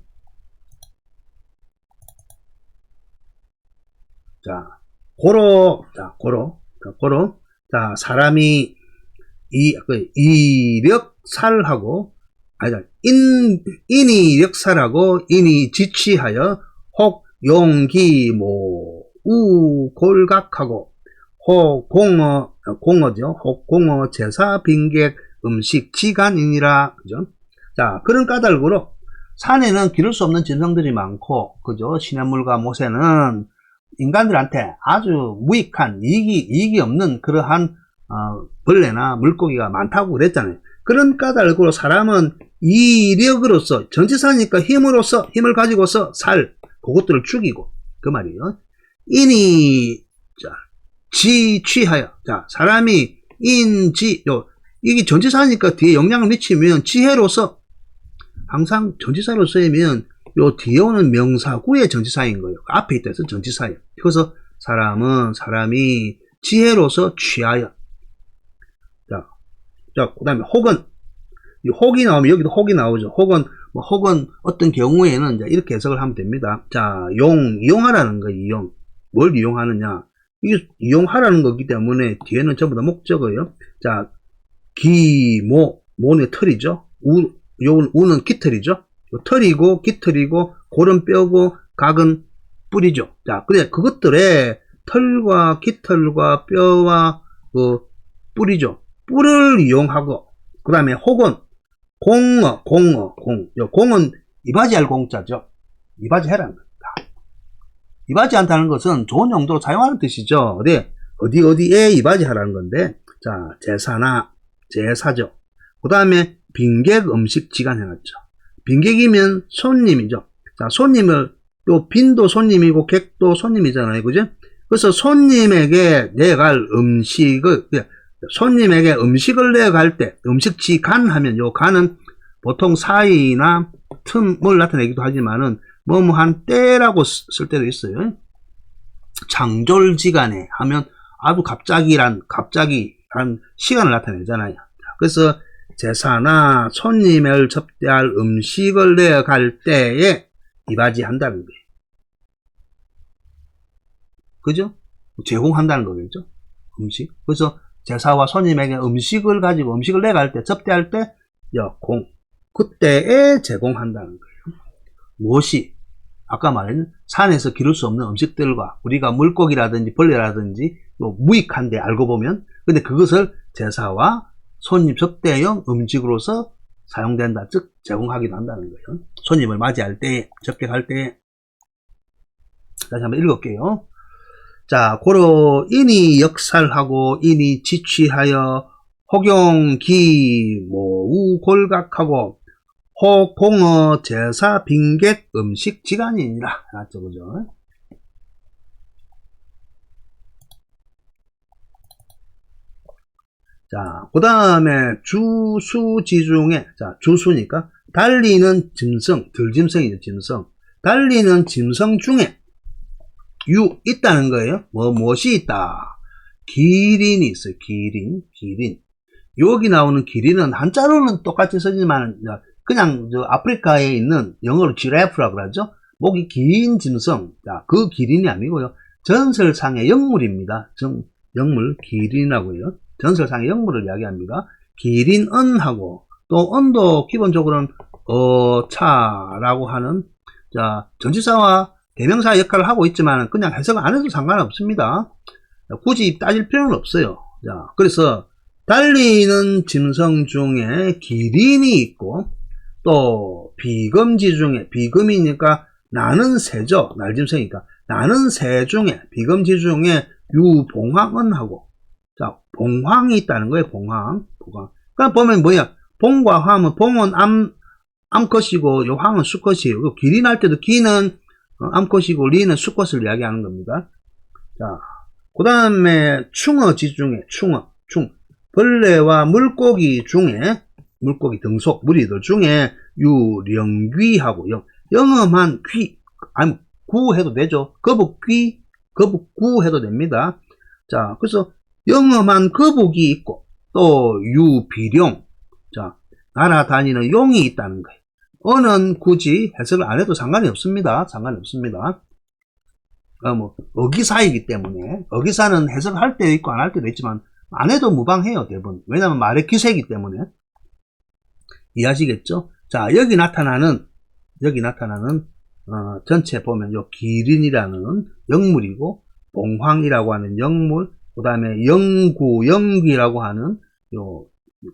자, 고로, 자, 사람이 이력살하고, 인이력살하고, 인이 지취하여, 혹, 용기, 골각하고, 혹, 공어죠. 혹, 공어, 제사, 빈객, 음식, 지간이니라, 그죠? 자, 그런 까닭으로, 산에는 기를 수 없는 짐승들이 많고, 그죠? 시냇물과 모세는, 인간들한테 아주 무익한 이익이 없는 그러한 벌레나 물고기가 많다고 그랬잖아요. 그런 까닭으로 사람은 이력으로서 전치사니까 힘을 가지고서 그것들을 죽이고 그 말이에요. 인이 지취하여 사람이 이게 전치사니까 뒤에 영향을 미치면 지혜로서 항상 전치사로 쓰이면 요 뒤에 오는 명사구의 전치사인 거예요. 앞에 있다 해서 전치사예요. 그래서 사람이 지혜로서 취하여. 자, 그 다음에 혹은, 이 혹이 나오면 여기도 혹이 나오죠. 혹은 어떤 경우에는 이렇게 해석을 하면 됩니다. 자, 이용하라는 거예요, 이용. 뭘 이용하느냐. 이게 이용하라는 거기 때문에 뒤에는 전부 다 목적어예요. 자, 모의 털이죠. 우는 깃털이죠. 털이고 깃털이고 골은 뼈고 각은 뿔이죠. 자, 그래 그것들의 털과 깃털과 뼈와 뿔이죠. 뿔을 이용하고 그 다음에 혹은 공은 이바지할 공자죠. 이바지해라는 겁니다. 이바지한다는 것은 좋은 용도로 사용하는 뜻이죠. 어디에 이바지하라는 건데, 자, 제사죠. 그 다음에 빈객 음식 지간 해놨죠. 빈객이면 손님이죠. 자, 빈도 손님이고 객도 손님이잖아요. 그죠? 그래서 손님에게 내갈 음식을 내갈 때, 음식지 간 하면 요 간은 보통 사이나 틈을 나타내기도 하지만은 뭐한 때라고 쓸 때도 있어요. 장졸지간에 하면 아주 갑자기란 시간을 나타내잖아요. 그래서 제사나 손님을 접대할 음식을 내갈 때에 이바지한다는 거예요. 그죠? 제공한다는 거겠죠? 음식. 그래서 제사와 손님에게 음식을 내갈 때, 접대할 때, 그때에 제공한다는 거예요. 무엇이? 아까 말한 산에서 기를 수 없는 음식들과 우리가 물고기라든지 벌레라든지 무익한데 알고 보면, 근데 그것을 제사와 손님 접대용 음식으로서 사용된다. 즉 제공하기도 한다는 거예요. 손님을 맞이할 때, 접객할 때. 다시 한번 읽을게요. 자, 고로 인이 역살하고 인이 지취하여 혹용 모우 골각하고 혹 공어 제사 빈객 음식 지간이니라. 맞죠, 그죠? 자, 그 다음에 주수지 중에, 자, 주수니까, 달리는 짐승, 들짐승이죠, 짐승. 달리는 짐승 중에, 있다는 거예요. 무엇이 있다? 기린이 있어요, 기린. 여기 나오는 기린은 한자로는 똑같이 쓰지만, 그냥 아프리카에 있는 영어로 지라프라고 그러죠? 목이 긴 짐승. 자, 그 기린이 아니고요. 전설상의 영물입니다. 영물, 기린이라고요. 전설상의 영물을 이야기합니다. 기린언하고 또 언도 기본적으로는 차라고 하는 전치사와 대명사 역할을 하고 있지만 그냥 해석 안 해도 상관없습니다. 굳이 따질 필요는 없어요. 자, 그래서 달리는 짐승 중에 기린이 있고 또 비금지 중에 비금이니까 나는 새죠. 날짐승이니까 나는 새 중에 비금지 중에 유봉황언하고 자, 봉황이 있다는 거예요. 봉황. 그러니까 보면 뭐야? 봉과 황은 봉은 암컷이고 요 황은 수컷이에요. 기린 날 때도 기는 암컷이고 리는 수컷을 이야기하는 겁니다. 자, 그 다음에 충어지 중에 충 벌레와 물고기 중에 물고기 등속 무리들 중에 유령귀하고 영험한 거북구 해도 되죠. 거북귀, 거북구 해도 됩니다. 자, 그래서 영험한 거북이 있고 또 유비룡, 자, 날아다니는 용이 있다는 거예요. 어는 굳이 해석을 안 해도 상관이 없습니다. 상관이 없습니다. 뭐 어기사이기 때문에 어기사는 해석할 때도 있고 안 할 때도 있지만 안 해도 무방해요, 대부분. 왜냐면 말의 기세이기 때문에. 이해하시겠죠? 자, 여기 나타나는 전체 보면 요 기린이라는 영물이고 봉황이라고 하는 영물, 그 다음에 영구, 영귀라고 하는 요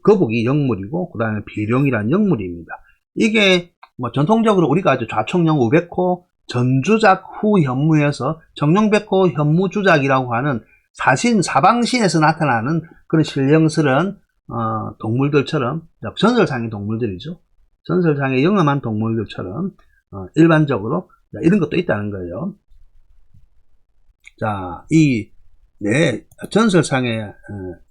거북이 영물이고, 그 다음에 비룡이라는 영물입니다. 이게 뭐 전통적으로 우리가 아주 좌청령 우백호 전주작 후 현무에서 정령백호 현무주작이라고 하는 사신 사방신에서 나타나는 그런 신령스러운 동물들처럼, 전설상의 동물들이죠. 전설상의 영험한 동물들처럼 일반적으로 이런 것도 있다는 거예요. 자, 전설상의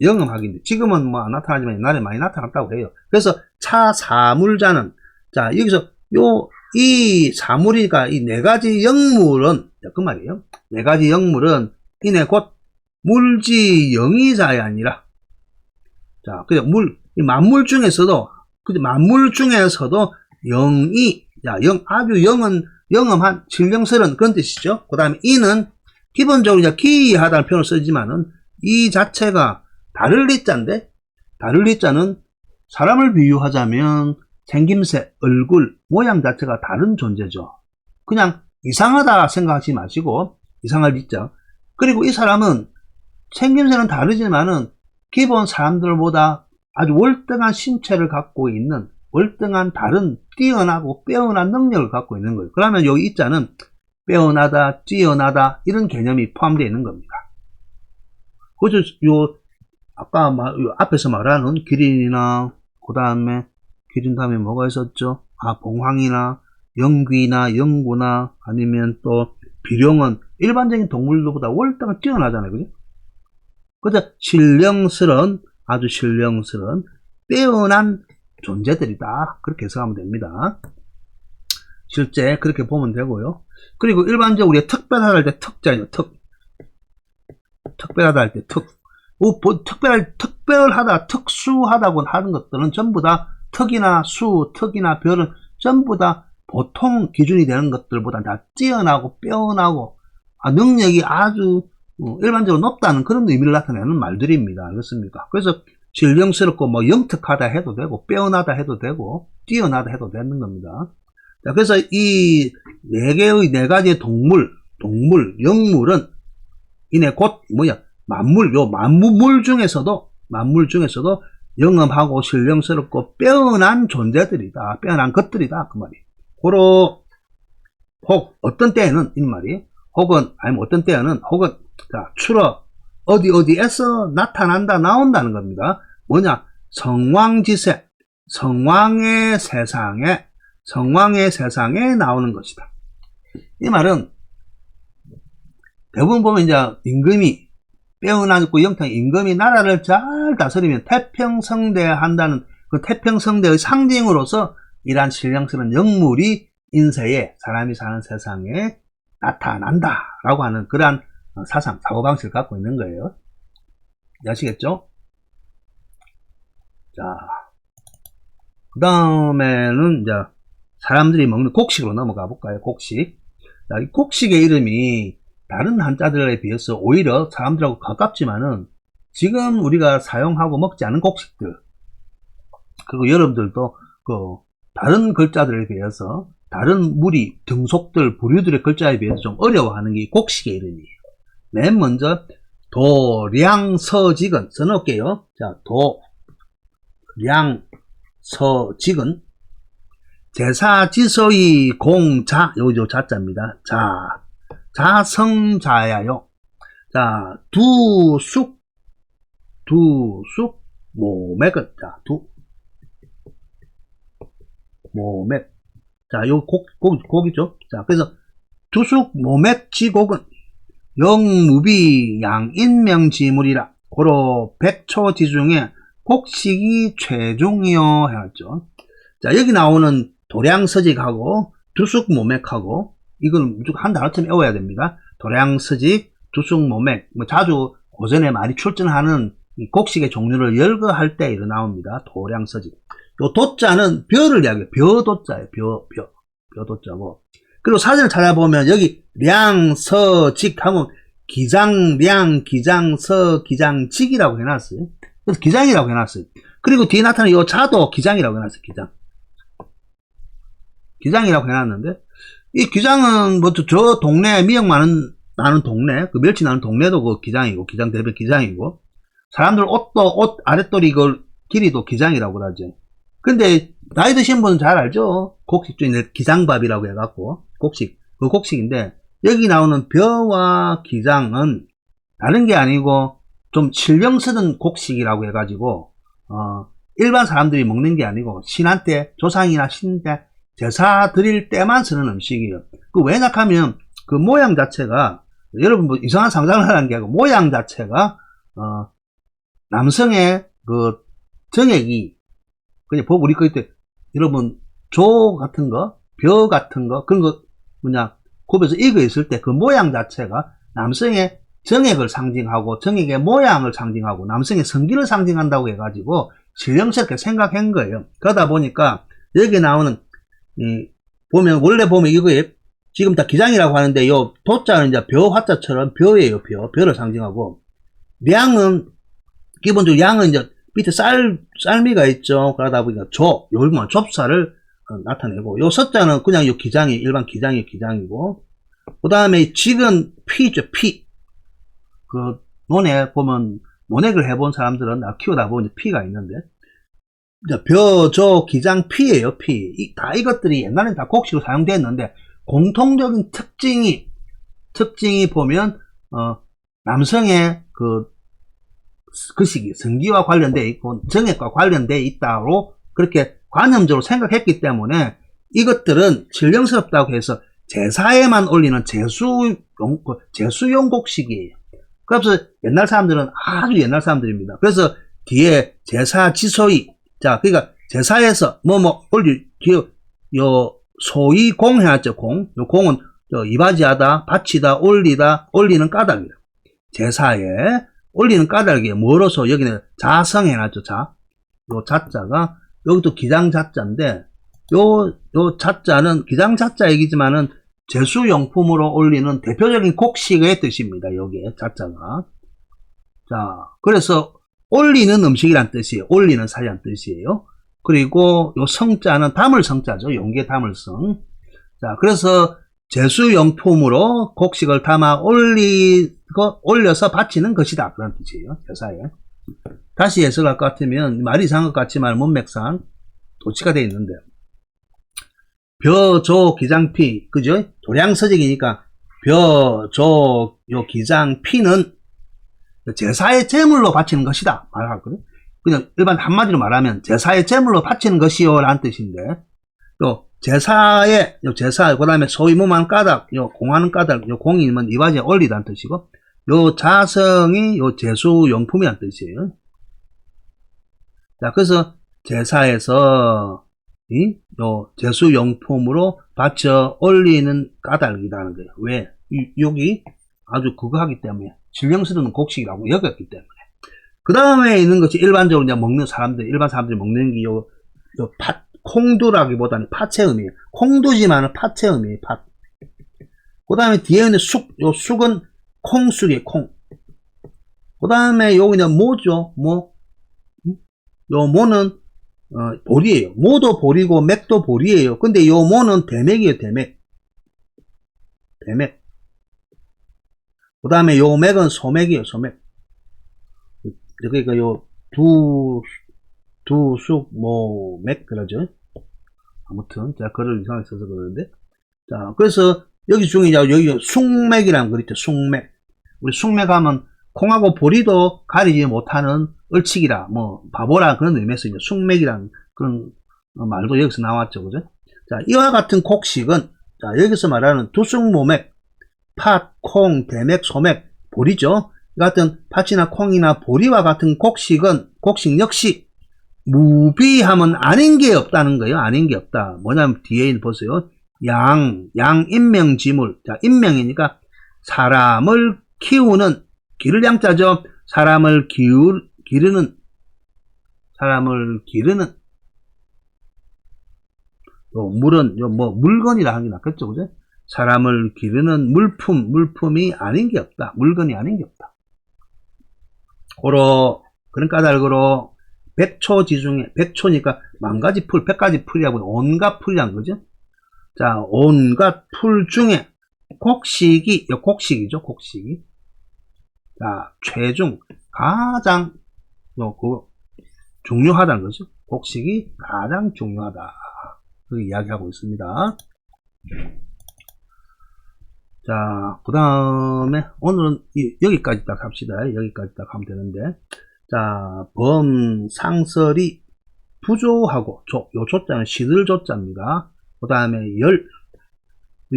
영험학인데 지금은 뭐 안 나타나지만 옛날에 많이 나타났다고 해요. 그래서 차사물자는, 자, 여기서 이 사물이가 이 네 가지 영물은, 그 말이에요. 네 가지 영물은 이내 곧 물지 영이자가 아니라, 자, 그죠. 만물 중에서도 영이, 자, 아주 영험한 신령스러운 그런 뜻이죠. 그 다음에 이는 기본적으로 이제 기이하다는 표현을 쓰지만은 이 자체가 다를 리자인데, 다를 리자는 사람을 비유하자면 생김새, 얼굴, 모양 자체가 다른 존재죠. 그냥 이상하다 생각하지 마시고, 이상할 리자. 그리고 이 사람은 생김새는 다르지만은 기본 사람들보다 아주 월등한 신체를 갖고 있는, 월등한 다른 뛰어나고 빼어난 능력을 갖고 있는 거예요. 그러면 여기 이자는 빼어나다, 뛰어나다 이런 개념이 포함되어 있는 겁니다. 그래서 아까 앞에서 말하는 기린이나 그 다음에 기린 다음에 뭐가 있었죠? 봉황이나 영귀나 영구나 아니면 또 비룡은 일반적인 동물들보다 월등히 뛰어나잖아요. 그죠? 그래서 아주 신령스러운 빼어난 존재들이다. 그렇게 해석하면 됩니다. 실제 그렇게 보면 되고요. 그리고 일반적으로 우리가 특별하다 할 때 특자예요. 특별하다 할 때 특별하다, 특수하다고 하는 것들은 전부 다 특이나 특이나 별은 전부 다 보통 기준이 되는 것들보다 다 뛰어나고 빼어나고 능력이 아주 일반적으로 높다는 그런 의미를 나타내는 말들입니다. 알겠습니까? 그래서 신령스럽고 뭐 영특하다 해도 되고 빼어나다 해도 되고 뛰어나다 해도 되는 겁니다. 자, 그래서 이 네 가지의 동물, 영물은 이내 곧 만물 중에서도 영험하고 신령스럽고 빼어난 존재들이다. 빼어난 것들이다. 그 말이. 어떤 때에는, 이 말이. 어떤 때에는, 자, 주로, 어디에서 나타난다, 나온다는 겁니다. 뭐냐? 성왕지세, 성왕의 세상에 나오는 것이다. 이 말은, 대부분 보면 이제, 임금이, 빼어나고 영탕 임금이 나라를 잘 다스리면 태평성대한다는 그 태평성대의 상징으로서 이러한 신령스러운 영물이 인세에 사람이 사는 세상에 나타난다라고 하는 그러한 사고방식을 갖고 있는 거예요. 아시겠죠? 자, 그 다음에는 이제 사람들이 먹는 곡식으로 넘어가 볼까요? 곡식. 자, 이 곡식의 이름이 다른 한자들에 비해서 오히려 사람들하고 가깝지만은 지금 우리가 사용하고 먹지 않은 곡식들, 그리고 여러분들도 다른 글자들에 비해서 다른 무리, 등속들, 부류들의 글자에 비해서 좀 어려워하는 게 곡식의 이름이에요. 맨 먼저 도량서직은 써놓을게요. 자, 도량서직은 제사지서의 공자, 요 자자입니다. 자성자야요. 자, 두숙 모맥은, 자, 모맥. 자, 요 곡이죠. 자, 그래서 두숙 모맥지곡은 영무비 양인명지물이라. 고로 백초지 중에 곡식이 최종이요 해왔죠. 자, 여기 나오는 도량서직하고 두숙 모맥하고 이건 무조건 한 단어쯤 외워야 됩니다. 도량서직, 두쑥모맥, 뭐 자주 오전에 많이 출전하는 이 곡식의 종류를 열거할 때 이렇게 나옵니다. 도량서직. 요 도자는 벼를 이야기해요. 벼도자예요. 벼도자고. 그리고 사진을 찾아보면 여기 량서직 하면 기장량, 기장서, 기장직이라고 해놨어요. 그래서 기장이라고 해놨어요. 그리고 뒤에 나타나는 요 자도 기장이라고 해놨어요. 기장이라고 해놨는데, 이 기장은 뭐 저 동네 미역 나는 동네, 그 멸치 나는 동네도 그 기장이고, 기장 대표 기장이고, 사람들 옷 아랫돌이 그 길이도 기장이라고 하죠. 근데 나이 드신 분은 잘 알죠. 곡식 중에 기장밥이라고 해갖고 그 곡식인데, 여기 나오는 벼와 기장은 다른 게 아니고 좀 신령 쓰던 곡식이라고 해가지고 일반 사람들이 먹는 게 아니고 신한테, 조상이나 신한테 제사 드릴 때만 쓰는 음식이에요. 그 왜냐하면 그 모양 자체가, 여러분 뭐 이상한 상상을 하는 게 아니고 모양 자체가 남성의 그 정액이 그냥 우리 그때 여러분 조 같은 거, 벼 같은 거 그런 거 굽에서 익어 있을 때 그 모양 자체가 남성의 정액을 상징하고 정액의 모양을 상징하고 남성의 성기를 상징한다고 해가지고 신령스럽게 생각한 거예요. 그러다 보니까 여기 나오는 원래 보면 이거에 지금 다 기장이라고 하는데 요 도자는 이제 벼 화자처럼 벼예요. 벼를 상징하고, 량은 기본적으로 양은 이제 밑에 쌀미가 있죠. 그러다 보니까 요만 좁쌀을 나타내고, 요 서자는 그냥 요 기장이 일반 기장이고, 그 다음에 직은 피죠. 피. 그 논에 보면 논액을 해본 사람들은 키우다 보면 피가 있는데, 벼, 조, 기장, 피예요. 피. 다 이것들이 옛날엔 다 곡식으로 사용됐는데 공통적인 특징이 보면 남성의 그 시기 성기와 관련되어 있고 정액과 관련되어 있다고 그렇게 관념적으로 생각했기 때문에 이것들은 신령스럽다고 해서 제사에만 올리는 제수용 곡식이에요. 그래서 옛날 사람들은 아주 옛날 사람들입니다. 그래서 뒤에 제사 지소이, 자, 그러니까 제사에서 요 소위 공 해놨죠. 요 공은 이바지하다, 바치다, 올리는 까닭이다. 제사에 올리는 까닭이에요. 뭐로서 여기는 자성 해놨죠. 요 자자가 여기도 기장 자자인데 요 자자는 기장 자자 얘기지만은 제수용품으로 올리는 대표적인 곡식의 뜻입니다. 여기에 자자가. 자, 그래서 올리는 음식이란 뜻이에요. 올리는 살이란 뜻이에요. 그리고 요 성자는 담을 성자죠. 용기에 담을 성. 자, 그래서 제수용품으로 곡식을 담아 올려서 바치는 것이다. 그런 뜻이에요. 제사에. 다시 해석할 것 같으면 말이 이상한 것 같지만 문맥상 도치가 되어 있는데, 벼, 조, 기장, 피, 그죠? 도량서직이니까 벼, 조, 요 기장, 피는 제사의 제물로 바치는 것이다 말하거든요. 그냥 일반 한마디로 말하면 제사의 제물로 바치는 것이요 라는 뜻인데, 또 제사, 그 다음에 소위 무만 까닭, 공하는 까닭, 공이면 이바지에 올리다는 뜻이고, 요 자성이 요 제수용품이라는 뜻이에요. 자, 그래서 제사에서 요 제수용품으로 바쳐 올리는 까닭이라는 거예요. 왜? 여기 아주 그거 하기 때문에 신령스러운 곡식이라고 여겼기 때문에. 그 다음에 있는 것이 일반적으로 이제 먹는 일반 사람들이 먹는 게 콩두라기보다는 파채음이에요. 콩두지만은 파채음이에요. 그 다음에 뒤에 있는 요 쑥은 콩쑥이에요. 콩. 그 다음에 여기는 모죠. 요 모는 보리예요. 모도 보리고 맥도 보리예요. 근데 요 모는 대맥이에요. 대맥. 그 다음에 요 맥은 소맥이에요. 소맥. 그러니까 요 두쑥 맥 그러죠. 아무튼 제가 글을 이상하게 써서 그러는데, 자, 그래서 여기 중에 여기 숭맥이라는 거 있죠. 숭맥. 우리 숭맥 하면 콩하고 보리도 가리지 못하는 얼치기라, 바보라 그런 의미에서 이제 숭맥이라는 그런 말도 여기서 나왔죠. 그죠? 자, 이와 같은 곡식은, 자, 여기서 말하는 두쑥모맥, 팥, 콩, 대맥, 소맥, 보리죠. 이 같은 팥이나 콩이나 보리와 같은 곡식 역시 무비하면 아닌 게 없다는 거예요. 아닌 게 없다. 뭐냐면 뒤에 보세요. 인명지물. 자, 인명이니까 사람을 키우는, 기를 양자죠. 사람을 기르는, 물은, 물건이라 하는 게 낫겠죠, 그죠? 사람을 기르는 물품이 아닌 게 없다. 물건이 아닌 게 없다. 그런 까닭으로, 백초지중에, 백초니까 만가지 풀, 백가지 풀이라고 온갖 풀이란 거죠. 자, 온갖 풀 중에, 곡식이죠, 곡식이. 자, 최중, 가장, 중요하다는 거죠. 곡식이 가장 중요하다. 그렇게 이야기하고 있습니다. 자, 그 다음에, 오늘은 여기까지 딱 합시다. 여기까지 딱 하면 되는데. 자, 상설이 부조하고, 요 조자는 시들조자입니다. 그 다음에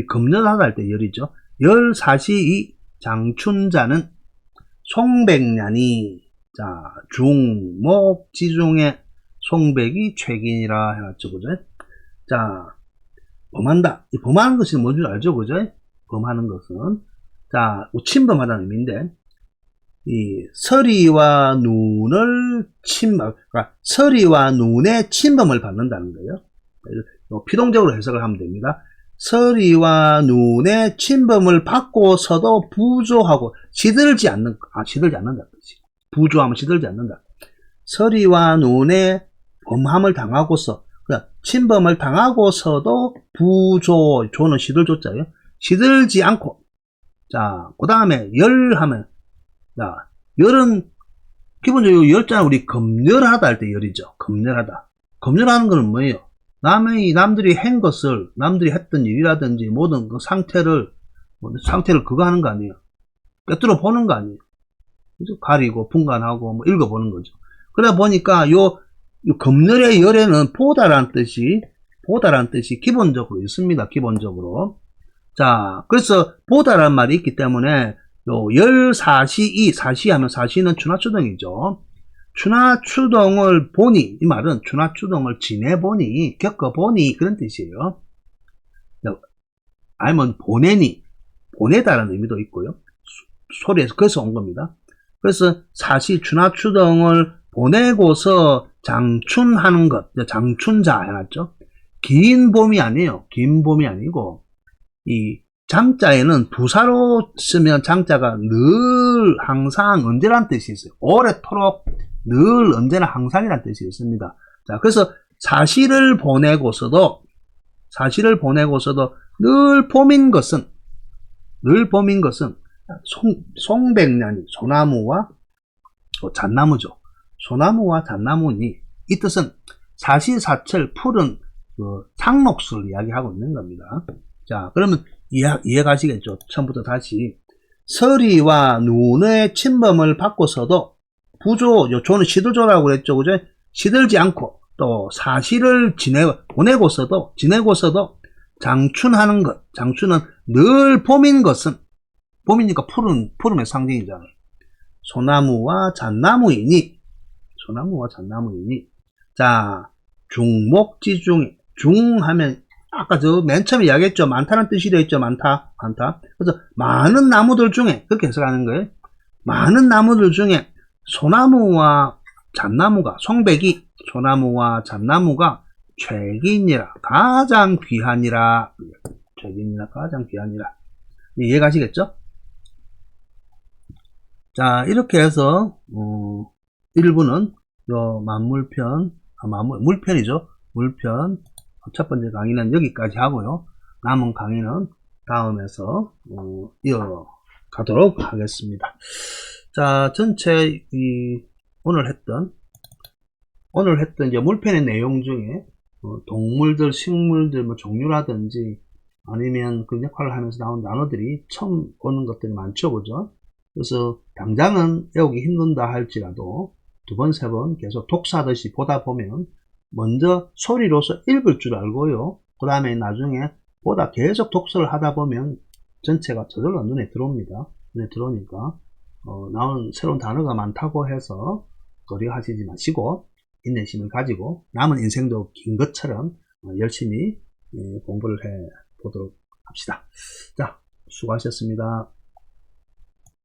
금년하다 할 때 열이죠. 사시이 장춘자는 송백년이, 자, 중목지중에 송백이 최긴이라 해놨죠, 그죠? 자, 범한다. 이 범하는 것이 뭔지 알죠, 그죠? 범하는 것은. 자, 침범하다는 의미인데, 이 서리와 눈을 그러니까 서리와 눈의 침범을 받는다는 거예요. 피동적으로 해석을 하면 됩니다. 서리와 눈의 침범을 받고서도 부조하고 시들지 않는다. 부조하면 시들지 않는다. 서리와 눈의 범함을 당하고서, 침범을 당하고서도 조는 시들조자예요. 시들지 않고. 자, 그 다음에 열하면, 자, 열은 기본적으로 열자는 우리 검열하다 할 때 열이죠. 검열하다. 검열하는 것은 뭐예요? 남들이 한 것을, 남들이 했던 일이라든지 모든 그 상태를 그거 하는 거 아니에요. 꿰뚫어 보는 거 아니에요. 그죠? 가리고 분간하고 읽어보는 거죠. 그러다 보니까 요 검열의 열에는 보다라는 뜻이 기본적으로 있습니다. 기본적으로. 자, 그래서 보다라는 말이 있기 때문에 사시하면 사시는 추나추동이죠. 추나추동을 보니, 이 말은 추나추동을 지내보니, 겪어보니 그런 뜻이에요. 아니면 보내다라는 의미도 있고요. 소리에서 그래서 온 겁니다. 그래서 추나추동을 보내고서 장춘하는 것, 장춘자 해놨죠. 긴 봄이 아니에요. 긴 봄이 아니고, 이 장자에는 부사로 쓰면 장자가 늘, 항상, 언제라는 뜻이 있어요. 오래도록, 늘, 언제나, 항상이라는 뜻이 있습니다. 자, 그래서 사시를 보내고서도 늘 봄인 것은 송백년이, 소나무와 잣나무죠. 소나무와 잣나무니, 이 뜻은 사시사철 풀은 상록수를 이야기하고 있는 겁니다. 자, 그러면 이해 가시겠죠? 처음부터 다시. 서리와 눈의 침범을 받고서도 조는 시들조라고 그랬죠, 그죠? 시들지 않고 또 사시를 보내고서도 장춘하는 것. 장춘은 늘 봄인 것은, 봄이니까 푸름의 상징이잖아요. 소나무와 잣나무이니. 자, 중목지중에, 중하면 아까 맨 처음에 이야기했죠. 많다는 뜻이 되어있죠. 많다. 그래서 많은 나무들 중에, 그렇게 해석하는 거예요. 많은 나무들 중에 소나무와 잣나무가, 송백이, 소나무와 잣나무가 최긴이라, 가장 귀하니라. 가장 귀하니라. 이해 가시겠죠? 자, 이렇게 해서 1부는 물편이죠. 물편 첫 번째 강의는 여기까지 하고요. 남은 강의는 다음에서 이어가도록 하겠습니다. 자, 전체 오늘 했던 이제 물편의 내용 중에 동물들, 식물들 종류라든지 아니면 그 역할을 하면서 나온 단어들이 처음 오는 것들이 많죠, 그죠? 그래서 당장은 외우기 힘든다 할지라도 두 번, 세 번 계속 독사하듯이 보다 보면 먼저 소리로서 읽을 줄 알고요. 그 다음에 나중에 보다 계속 독서를 하다 보면 전체가 저절로 눈에 들어옵니다. 눈에 들어오니까 나오는 새로운 단어가 많다고 해서 거리하시지 마시고 인내심을 가지고 남은 인생도 긴 것처럼 열심히 공부를 해 보도록 합시다. 자, 수고하셨습니다.